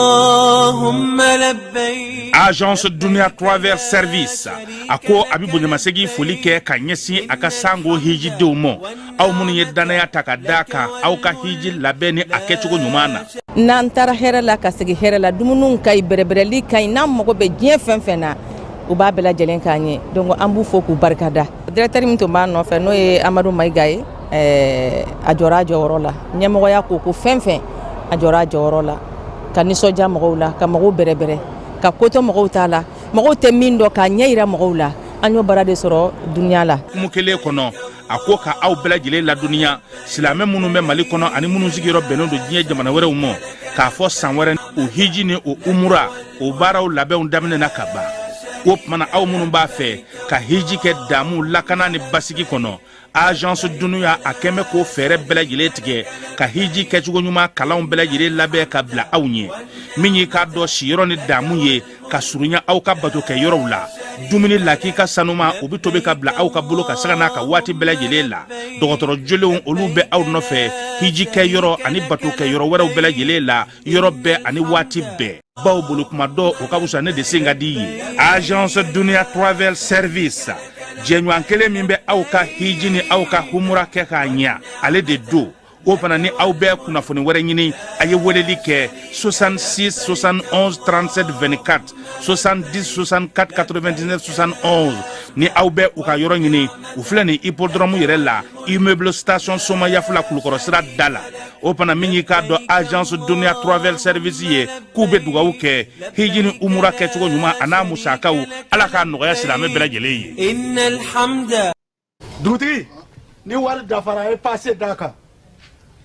اللهم لبيك. Agence Dunia Travel Service ako abibu nyamasegi folike kanyesi akasango hiji deumo au munu yedana takadaka au ka hiji labeni akechugo nyumana nan tara hera la kasigi hera la dumunun kay berebereli kay nam moko be dien fenfena u ba bela jelen kanye donc ambu foku barkada directeur mi to ma no fe no e Amadou Maïgaye ajora jorola nyamo ya ko fenfen ajora jorola kaniso jamo la kamago berebere ka koto mo tala mo te mindo ka nyeira mo la anyo barade soro dunya la mukele kono akoka au bela jele la dunya silame munu me mali kono ani munu zigiro beno do jiye jamana were umo ka fo sanwere o hijini o umura o baraw labe on damne nakaba op mana au munu ba fe ka hiji ke damu lakana ni basigi kono agence dunya akeme ko fere bela jele tige ka hiji ke jugo nyuma kala on bela jele labe ka bla awnye minyi ka do shiro ni damu ye ka surunya au ka bato ke yoro la dumuni lakika sanuma ubi tobe ka bla au ka bulu ka sagana ka wati bela jele la dogotoro jole olu be au no fe hiji ke yoro ani bato ke yoro wera bela jele la yoro be ani wati be bawo bulu kuma do o ka busane de singa di agence dunia travel service jenyu ankele mimbe au ka hiji ni au ka humura ke ka nya ale de do o fana ni aw bɛɛ kunnafoni wɛrɛ ɲini a ye weleli kɛ 66 71 37 24 70 64 99 71 ni aw bɛɛ u ka yɔrɔ ɲini u filɛ ni hippodrome yɛrɛ la immeuble station soma yafula kulukɔrɔ sira da la o fana min y'i k'a dɔn agence dunia travel service ye k'u bɛ dugawu kɛ hiji ni umura kɛcogo ɲuman a n'a musakaw ala k'a nɔgɔya silamɛ bɛɛ lajɛlen ye. innal hamda. dugutigi ni wari dafara ye passe da kan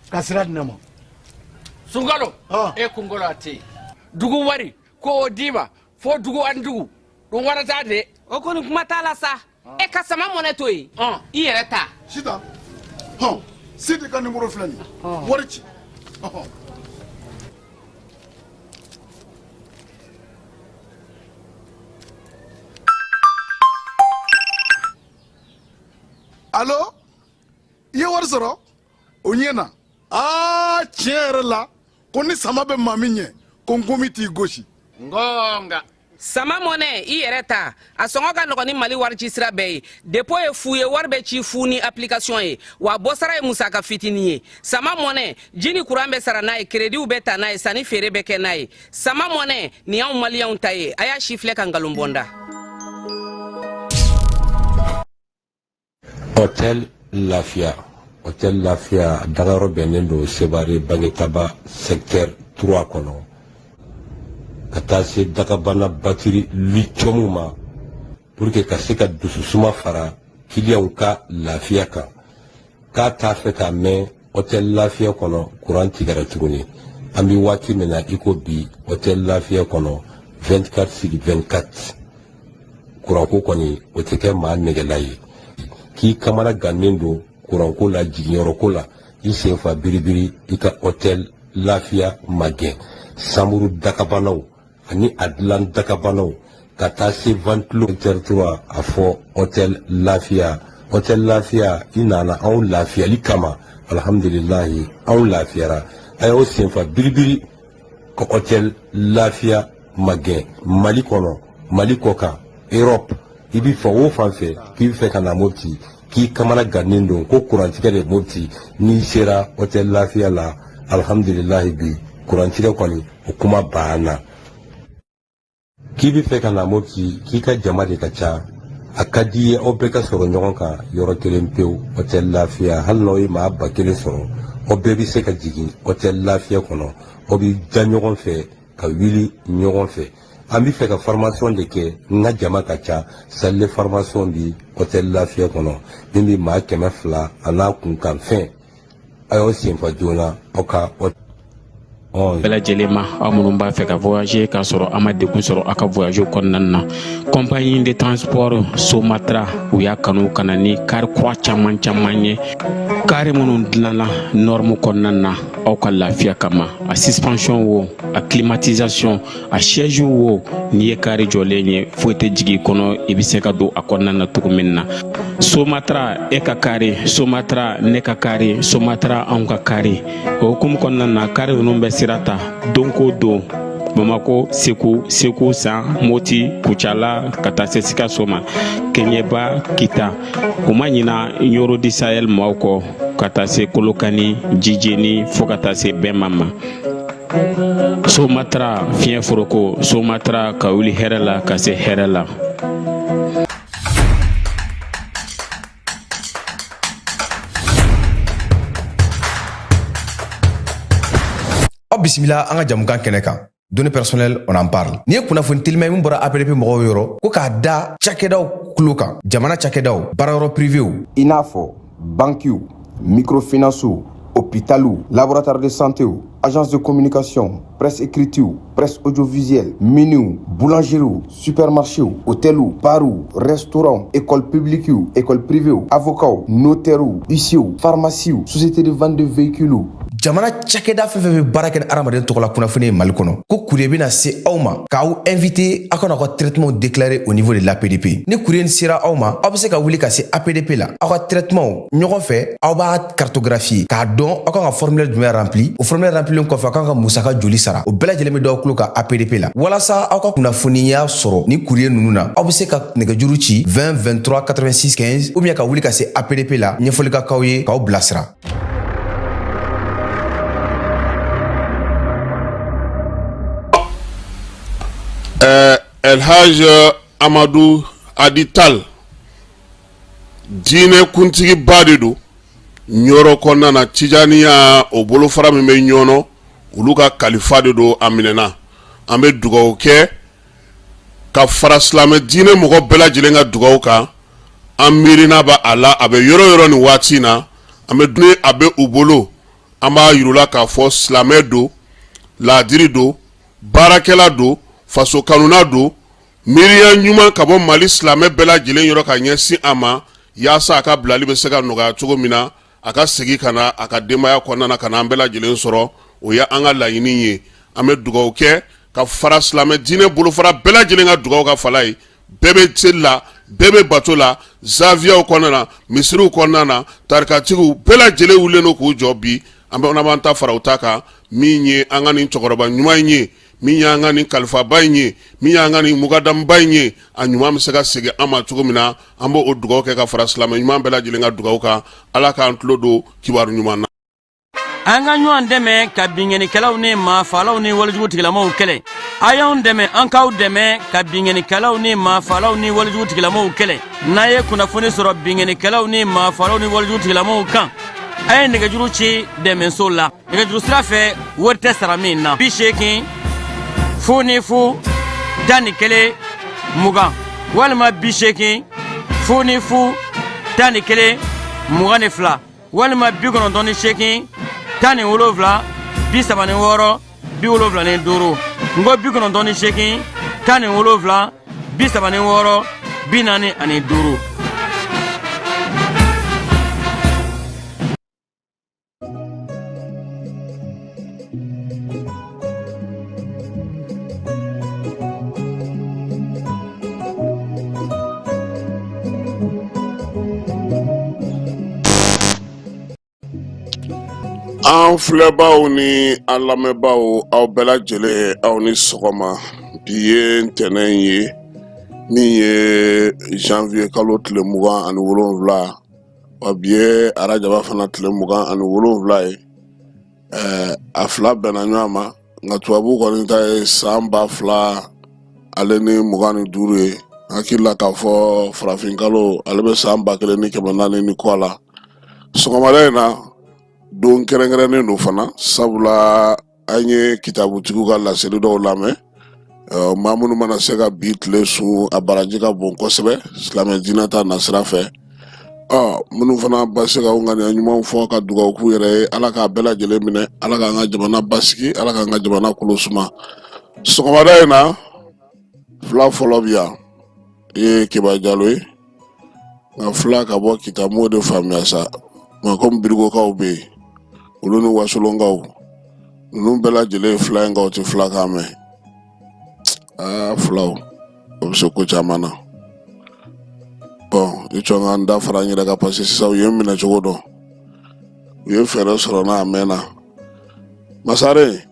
kasira dinama sungalo e kungolo ati dugu wari ko diba fo dugu an dugu don warata de o koni kuma tala sa e kasama moneto yi i yere ta sita sidi kan numero flani warci allo ye war soro o nyena tiɲɛ la ko ni sama bɛ maa min ɲɛ ko n komi t'i gosi ngonga sama mɔnɛ i yɛrɛ ta a sɔngɔ ka nɔgɔn ni mali warici sira bɛɛ ye depo ye fu ye wari bɛ ci fu ni application ye wa bɔsara ye musaka fitinin ye sama mɔnɛ ji ni kuran bɛ sara n'a ye krediw bɛ ta n'a ye sanni feere bɛ kɛ n'a ye sama mɔnɛ nin y'anw maliyɛnw ta ye a y'a si filɛ ka nkalon bɔnda. Hôtel Lafia. Hôtel Lafia Dagaro Benendo Sebari Bangitaba secteur 3 kono katase Dakabana batiri lichomuma pour que kaseka dususuma fara kilian ka Lafia ka ta fe ka me Hôtel Lafia kono courant tigara tuguni ambi wati mena iko bi Hôtel Lafia kono 24/24 courant ko koni oteke ma negelayi ki kamara ganendo kuranko la jiginyɔrɔko la i senfa biribiri i ka hôtel Lafia magɛn samuru dakabanaw ani a dilan dakabanaw ka taa se ventilo territoire a fɔ hôtel Lafia i nana anw lafiyali kama alhamdulilahi anw lafiyara a y'aw senfa biribiri ka hôtel Lafia magɛn Mali kɔnɔ Mali kɔkan Europe i bi fɛ o fan fɛ k'i bɛ fɛ ka na Mopti k'i kamana gannen don ko kurantigɛ de Mopti n'i sera hôtel Lafia la alhamdulilahi bi kurantigɛ kɔni o kuma banna k'i bɛ fɛ ka na Mopti k'i ka jama de ka ca a ka di ye aw bɛɛ ka sɔrɔ ɲɔgɔn kan yɔrɔ kelen pewu hôtel Lafia hali n'aw ye maa 1000 sɔrɔ aw bɛɛ bɛ se ka jigin hôtel Lafia kɔnɔ aw bɛ ja ɲɔgɔn fɛ ka wuli ɲɔgɔn fɛ an bɛ fɛ ka formation de kɛ n ka jama ka ca salle formation bi hôtel Lafia kɔnɔ min bɛ maa 200 a n'a kunkan fɛn a y'aw senfa joona aw ka bɛɛ lajɛlen ma aw minnu b'a fɛ ka voyager k'a sɔrɔ a ma degun sɔrɔ a ka voyage kɔnɔna na compagnie de transport Somatra u y'a kanu ka na ni car kura caman ye car minnu dilanna norme kɔnɔna na aw ka lafiya kama a suspension wo a climatisation a siège wo n'i ye car jɔlen ye foyi tɛ jigin kɔnɔ i bɛ se ka don a kɔnɔna na cogo min na Somatra e ka car Somatra ne ka car Somatra anw ka car o hukumu kɔnɔna na car ninnu bɛ sirata don ko don Bamako, Sekou, San, Moti, Kuchala, ka taa se Sikaso ma, Kenyeba, Kita. O ma ɲina Yoro di Sahel maaw kɔ ka taa se Kolokani, Jijeni fo ka taa se Bɛnma ma. Somatra fiɲɛ foroko, Somatra ka wuli hɛrɛ la ka se hɛrɛ la. Bismillah, an ka jamukan kɛnɛ kan. Données personnelles, on en parle. Ni ye kunnafoni telima min bɔra APDP mɔgɔw yɔrɔ ko k'a da cakɛdaw tulo kan, jamana cakɛdaw, baarayɔrɔ privéw, i n'a fɔ banquiw, microfinancew, hôpitaux, laboratoire de santé, agence de communication, presse écrite, presse audiovisuelle, miniw, boulangerie, supermarché, hôtel, bar, restaurant, école publique, école privée, avocat, notaire, huissier, pharmacie, société de vente de véhicules. Jamana cakɛda fɛn fɛn bɛ baara kɛ ni adamaden tɔgɔ la kunnafoni ye Mali kɔnɔ ko courrier bɛna se aw ma k'aw invité aw kana aw ka traitement déclaré au niveau de l'APDP. Ni courrier sera aw ma, aw bɛ se ka wuli ka se APDP la. Aw ka traitement ɲɔgɔn fɛ aw b'a cartographier k'a dɔn aw kan ka formulaire jumɛn rempli. O formulaire rempli kɔfɛ aw kan ka musaka joli sara. O bɛɛ lajɛlen bɛ d'aw tulo kan APDP la. Walasa aw ka kunnafoniya sɔrɔ ni courrier ninnu na, aw bɛ se ka nɛgɛjuru ci 20 23 86 15 ou bien ka wuli ka se APDP la ɲɛfɔli ka k'aw ye k'aw bilasira. El Haj Amadou Adital diinɛ kuntigi ba de don ɲɔrɔ kɔnɔna na Tijaniya o bolofara min bɛ ɲɔnɔ olu ka kalifa de don a minɛna. An bɛ dugawu kɛ ka fara silamɛ diinɛ mɔgɔ bɛɛ lajɛlen ka dugawu kan. An miirina b'a a la, a bɛ yɔrɔ yɔrɔ nin waati in na, an bɛ duni a bɛ u bolo, an b'a yirula k'a fɔ silamɛ don, laadiri don, baarakɛla don, faso kanuna don, miiriya ɲuman ka bɔ Mali silamɛ bɛɛ lajɛlen yɔrɔ ka ɲɛsin a ma yaasa a ka bilali bɛ se ka nɔgɔya cogo min na, a ka segin ka na a ka denbaya kɔnɔna na ka na an bɛɛ lajɛlen sɔrɔ. O ye an ka laɲini ye. An bɛ dugawu kɛ ka fara silamɛ diinɛ bolofara bɛɛ lajɛlen ka dugawu ka fala ye. Bɛɛ bɛ seli la, bɛɛ bɛ bato la, zaviyaw kɔnɔna na, misiriw kɔnɔna na, tarikatigiw bɛɛ lajɛlen wulilen don k'u jɔ bi. An b'an ta fara u ta kan min ye an ka nin cɛkɔrɔba ɲuman ye, min ye an ka nin kalifaba in ye, min ye an ka nin mukadamba in ye, a ɲuman bɛ se ka segin an ma cogo min na, an b'o dugawu kɛ ka fara silamɛ ɲuman bɛɛ lajɛlen ka dugawu kan. Ala k'an tulo don kibaru ɲuman na. An ka ɲɔgɔn dɛmɛ ka binŋɛnikɛlaw ni maafalaw ni walijugu tigilamaw kɛlɛ. A y'anw dɛmɛ an k'aw dɛmɛ ka binŋɛnikɛlaw ni maafalaw ni walijugu tigilamaw kɛlɛ. N'a ye kunnafoni sɔrɔ binŋɛnikɛlaw ni maafalaw ni walijugu tigilamaw kan, a ye nɛgɛjuru ci dɛmɛso la. Nɛgɛjuru sira fɛ wari tɛ sara min na. 80 0 11 20 walima 80 0 11 22 walima 98 17 76 75 ngo 98 17 76 45. An filɛbaw ni an lamɛnbaw aw bɛɛ lajɛlen aw ni sɔgɔma. Bi ye ntɛnɛn ye min ye janvier kalo tile 27 wa bi ye arajaba fana tile 27 ye. A fila bɛnna ɲɔgɔn ma nka tubabu kɔni ta ye san 2000 ale ni 25 ye. Hakili la k'a fɔ farafin kalo ale bɛ san 1400 ni kɔ la. Sɔgɔmada in na don kɛrɛnkɛrɛnnen don fana sabula an ye kitabutigiw ka laseli dɔw lamɛn. Maa minnu mana se ka bi tile sun a baraji ka bon kosɛbɛ silamɛ diinɛ ta nasira fɛ. Minnu fana ba se ka ŋaniya ɲumanw fɔ ka dugawu k'u yɛrɛ ye. Ala k'a bɛɛ lajɛlen minɛ, Ala k'an ka jamana basigi, Ala k'an ka jamana kolo suma. Sɔgɔmada in na fila fɔlɔ bi yan ye Keba Jalo ye nka fila ka bɔ Kitamu de faamuya sa nka komi Birigokaw bɛ yen olu ni Wasolonkaw ninnu bɛɛ lajɛlen ye fila in kan u tɛ fila kan mɛn. Filaw o bɛ se ko caman na. I cɔn ka n da fara n yɛrɛ kan parce que sisan u ye n minɛ cogo dɔn, u ye fɛɛrɛ sɔrɔ n'a mɛnna. Masare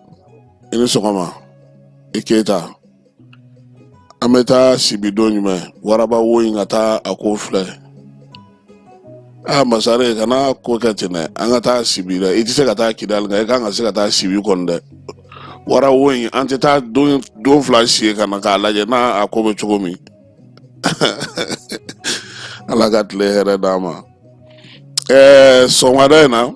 i ni sɔgɔma. Iketa ameta sibido nyume waraba wo ingata akofle masare kana ko katine angata sibira itise kata kidal nga kanga se kata sibi konde wara wo antita don flash kana kala je na akobe chokomi alagat le here dama songarena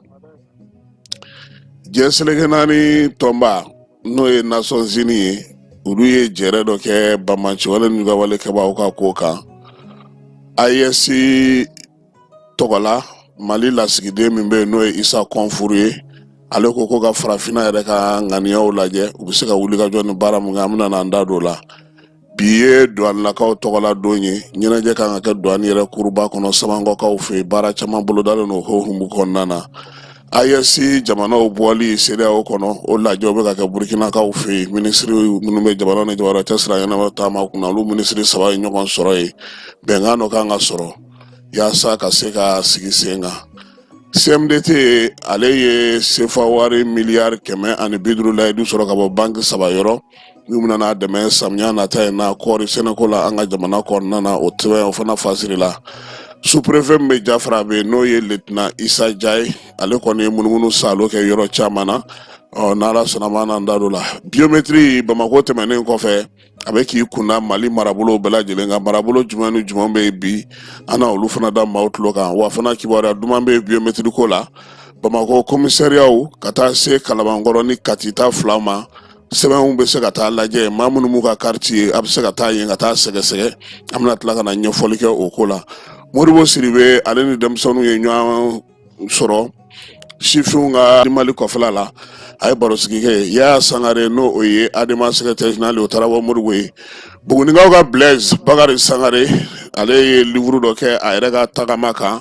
jeselege nani tomba no e Nations Unies ulu ye jere do ke bamanchi wala nuga wale ke ba uka koka ayesi togola mali la sigide mimbe no e isa konfuru ale ko ko ga farafina yere ka ngania ulaje ubisika wuli ka joni bara mu ngamna na ndado la biye douane la kaw togola donye nyina je kan ka douane yere kuruba kono samango kaw fe bara chama bolo dalo no ho humbu konnana ayesi jamana obwali sede o kono o la jobe ka Burkina kaw fe ministre munumbe jamana ne jawara tasra yana tama kuna lu ministre sawa nyokon soroy bengano kanga soro ya saka seka sigisenga CMDT aleye sefa wari milliard keme ani bidru la du soro ka bo banque saba yoro yumna na deme samnya na tay na kori senekola anga jamana ko nana o twe o fana fasirila sous-préfet me Jafra be no ye lieutenant Issa Jai ale koni munumunu salo ke yoro chamana nala sonamana ndadola biométrie Bamako temene ko fe avec ikuna Mali marabulo bela jelenga marabulo jumanu jumambe bi ana olu fana da mautlo kan wa fana kibara dumambe biométrie ko la Bamako commissariat kata se kalabangoro ni katita flama sɛbɛnw bɛ se ka taa lajɛ maa minnu m'u ka quartier a bɛ se ka taa yen ka taa sɛgɛsɛgɛ an bɛna tila ka na ɲɛfɔli kɛ o ko la Modibo Sidibe ale ni denmisɛnninw ye ɲɔgɔn sɔrɔ sifinw ka mali kɔfɛla la a ye barosigi kɛ Yaya Sangare n'o o ye ADEMA secrétaire général o taara bɔ Modibo ye Bugunikaw ka Blaise Bakari Sangare ale ye livre dɔ kɛ a yɛrɛ ka tagama kan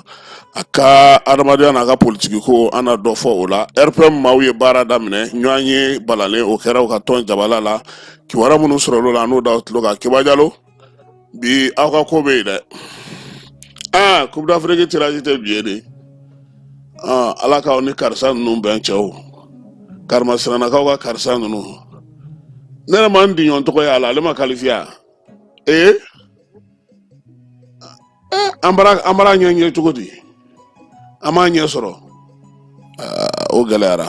a ka adamadenya n'a ka politiki ko an na dɔ fɔ o la RPM maaw ye baara daminɛ ɲɔgɔn ye balalen o kɛra u ka tɔn jabala la kibaruya minnu sɔrɔla la n'o da tulo kan Keba Jalo bi aw ka ko bɛ yen dɛ Coupe d'Afrique tirage tɛ bi ye de ala k'aw ni karisa ninnu bɛn cɛw karimasirannakaw ka karisa ninnu ne yɛrɛ ma n diɲɔn tɔgɔ ye a la ale ma kalifiya an bara ɲɛ cogo di an m'a ɲɛ sɔrɔ o gɛlɛyara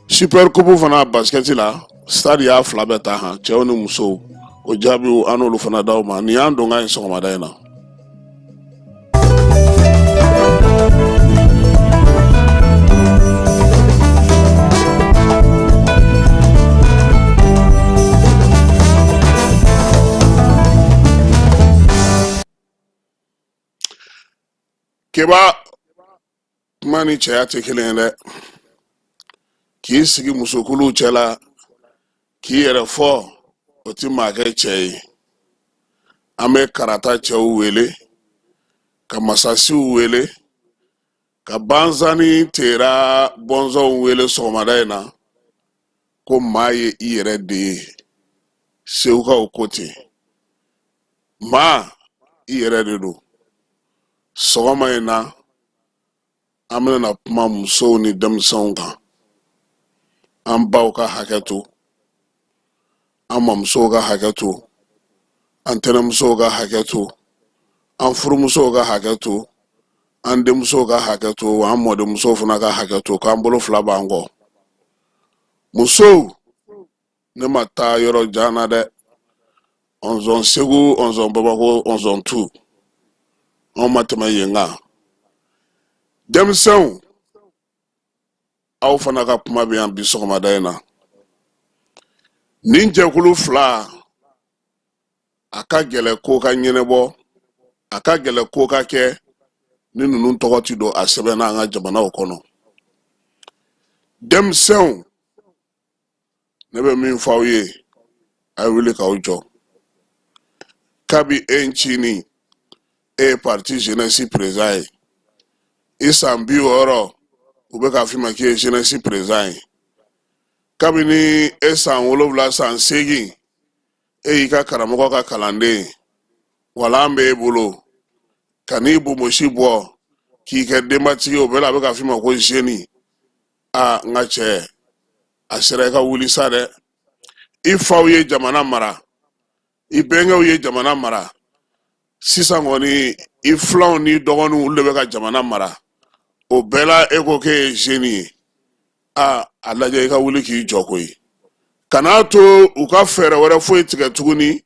super coupe fana basket la stade y'a fila bɛɛ ta han cɛw ni musow o jaabiw an n'olu fana d'aw ma nin y'an don ka ye sɔgɔmada in na Keba mani cɛya tɛ kelen ye dɛ k'i sigi musokuluw cɛla k'i yɛrɛ fɔ o tɛ maa kɛ cɛ ye an bɛ karata cɛw wele ka masasiw wele ka banzani tera bɔnzɔnw wele sɔgɔmada in na ko maa ye i yɛrɛ de ye sewukaw ko ten maa i yɛrɛ de don sɔgɔma in na an bɛna kuma musow ni denmisɛnw kan an baw ka hakɛ to an mamusow ka hakɛ to an tɛnɛmusow ka hakɛ to an furumusow ka hakɛ to an denmusow ka hakɛ to an mɔdenmusow fana ka hakɛ to k'an bolo fila b'an kɔ musow ne ma taa yɔrɔ jan na dɛ ɔnzɔn Segu ɔnzɔn Bamako ɔnzɔn tu an ma tɛmɛ yen kan denmisɛnw aw fana ka kuma bɛ yan bi sɔgɔmada in na nin jɛkulu fila a ka gɛlɛ ko ka ɲɛnɛbɔ a ka gɛlɛ ko ka kɛ ni ninnu tɔgɔ ti don a sɛbɛnna an ka jamanaw kɔnɔ denmisɛnw ne bɛ min fɔ aw ye a ye wuli k'aw jɔ kabi e ncini e ye parti jeunesse président ye i san 60 u bɛ k'a f'i ma k'i ye jeunesse président ye kabini e san 7 san 8 e y'i ka karamɔgɔ ka kalanden wala an bɛ e bolo ka n'i bomosi bɔ k'i kɛ denbatigi o bɛɛ la a bɛ k'a f'i ma ko jeune n ka cɛ a sera i ka wuli sa dɛ i faw ye jamana mara i bɛnkɛw ye jamana mara sisan kɔni i filanw ni dɔgɔninw olu de bɛ ka jamana mara o bɛɛ la e ko k'e ye jeune ye a lajɛ i ka wuli k'i jɔ koyi kana to u ka fɛɛrɛ wɛrɛ foyi tigɛ tuguni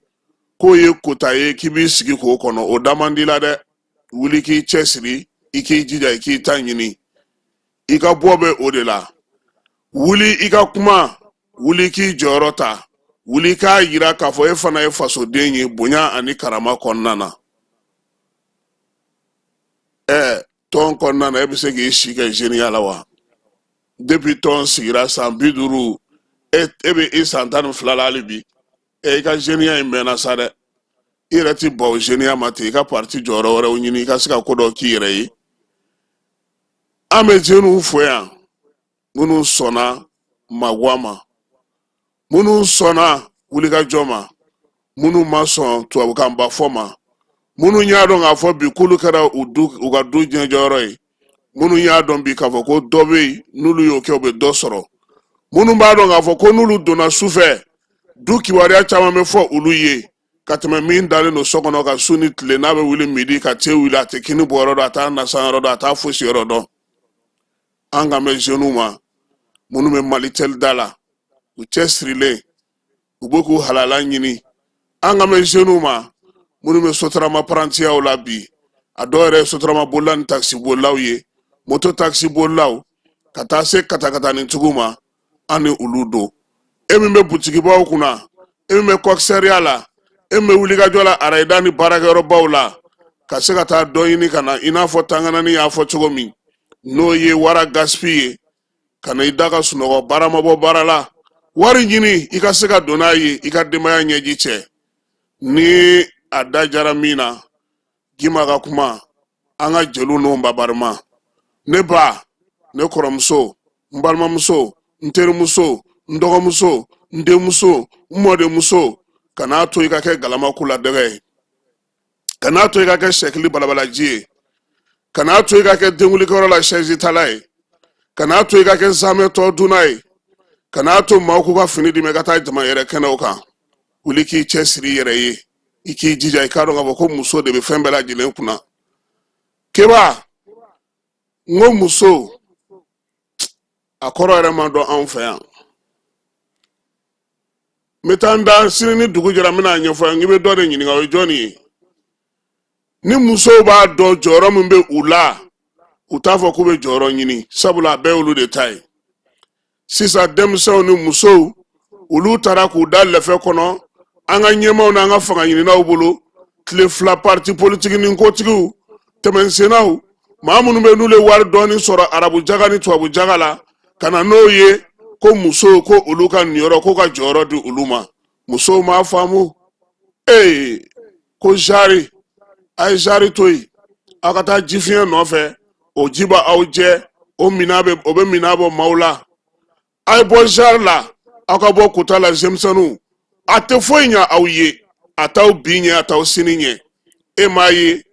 k'o ye kota ye k'i b'i sigi k'o kɔnɔ o da man di la dɛ wuli k'i cɛsiri i k'i jija i k'i ta ɲini i ka bɔ bɛ o de la wuli i ka kuma wuli k'i jɔyɔrɔ ta wuli k'a yira k'a fɔ e fana ye fasoden ye bonya ani karama kɔnɔna na tɔn kɔnɔna na e bɛ se k'i si kɛ zeniya la wa depuis tɔn sigira san 50 e bɛ i san 12 la hali bi i ka zeniya in mɛnna sa dɛ i yɛrɛ ti ban o zeniya ma ten i ka parti jɔyɔrɔ wɛrɛw ɲini i ka se ka ko dɔ k'i yɛrɛ ye an bɛ jeunes fo yan minnu sɔnna magoya ma minnu sɔnna wulikajɔ ma minnu ma sɔn tubabukanba fɔ ma minnu y'a dɔn k'a fɔ bi k'olu kɛra u ka du diɲɛjɔyɔrɔ ye minnu y'a dɔn bi k'a fɔ ko dɔ bɛ yen n'olu y'o kɛ u bɛ dɔ sɔrɔ minnu b'a dɔn k'a fɔ ko n'olu donna sufɛ du kibaruya caman bɛ fɔ olu ye ka tɛmɛ min dalen don so kɔnɔ ka su ni tile n'a bɛ wuli midi ka te wuli a tɛ kini bɔ yɔrɔ dɔn a t'a nasan yɔrɔ dɔn a t'a fosi yɔrɔ dɔn an ka mɛn jeunes ma minnu bɛ Malitel da la u cɛsirilen u bɛ k'u halala ɲini an ka mɛn jeunes ma minnu bɛ sotarama parantiyaw la bi a dɔw yɛrɛ ye sotarama bolilaw ni taxi bolilaw ye moto taxi bolilaw ka taa se katakatanintigiw ma an ni olu don e min bɛ butikibaw kunna e min bɛ coxeria la e min bɛ wulikajɔ la arayida ni baarakɛyɔrɔbaw la ka se ka taa dɔ ɲini ka na i n'a fɔ tanganani y'a fɔ cogo min n'o ye wara gaspi ye ka na i da ka sunɔgɔ baara ma bɔ baara la wari ɲini i ka se ka don n'a ye i ka denbaya ɲɛji cɛ ni a da jara min na gima ka kuma an ka jeliw n'o babarima ne ba ne kɔrɔmuso n balimamuso n terimuso n dɔgɔmuso n denmuso n mɔdenmuso kan'a to i ka kɛ galama kuladɛgɛ ye kan'a to i ka kɛ sɛkili balabalaji ye kan'a to i ka kɛ denkulikɛyɔrɔ la chaise tala ye kan'a to i ka kɛ zamɛ tɔ dunna ye kan'a to maaw k'u ka fini di mɛ ka taa jama yɛrɛ kɛnɛw kan wuli k'i cɛ siri i yɛrɛ ye i k'i jija i k'a dɔn k'a fɔ ko muso de bɛ fɛn bɛɛ lajɛlen kunna keba n ko muso a kɔrɔ yɛrɛ ma dɔn anw fɛ yan n bɛ taa n da sini ni dugu jɛra n bɛna ɲɛfɔ yan n k'i bɛ dɔ de ɲininka o ye jɔnni ye ni musow b'a dɔn jɔyɔrɔ min bɛ u la u t'a fɔ k'u bɛ jɔyɔrɔ ɲini sabula a bɛɛ y'olu de ta ye sisan denmisɛnw ni musow olu taara k'u da lɛfɛ kɔnɔ an ka ɲɛmaaw n'an ka fanga ɲininaw bolo tile fila parti politique ni kotigiw tɛmɛsennaw maa minnu bɛ n'olu ye wari dɔɔni sɔrɔ arabu jaga ni tubabu jaga la ka na n'o ye ko musow ko olu ka niyɔrɔ ko ka jɔyɔrɔ di olu ma musow m'a faamu ko jari a ye jari to yen aw ka taa jifiɲɛ nɔfɛ o ji b'a aw jɛ o bɛ minan bɔ maaw la a ye bɔ jari la aw ka bɔ kuta la denmisɛnninw a tɛ foyi ɲɛ aw ye a t'aw bi ɲɛ a t'aw sini ɲɛ e m'a ye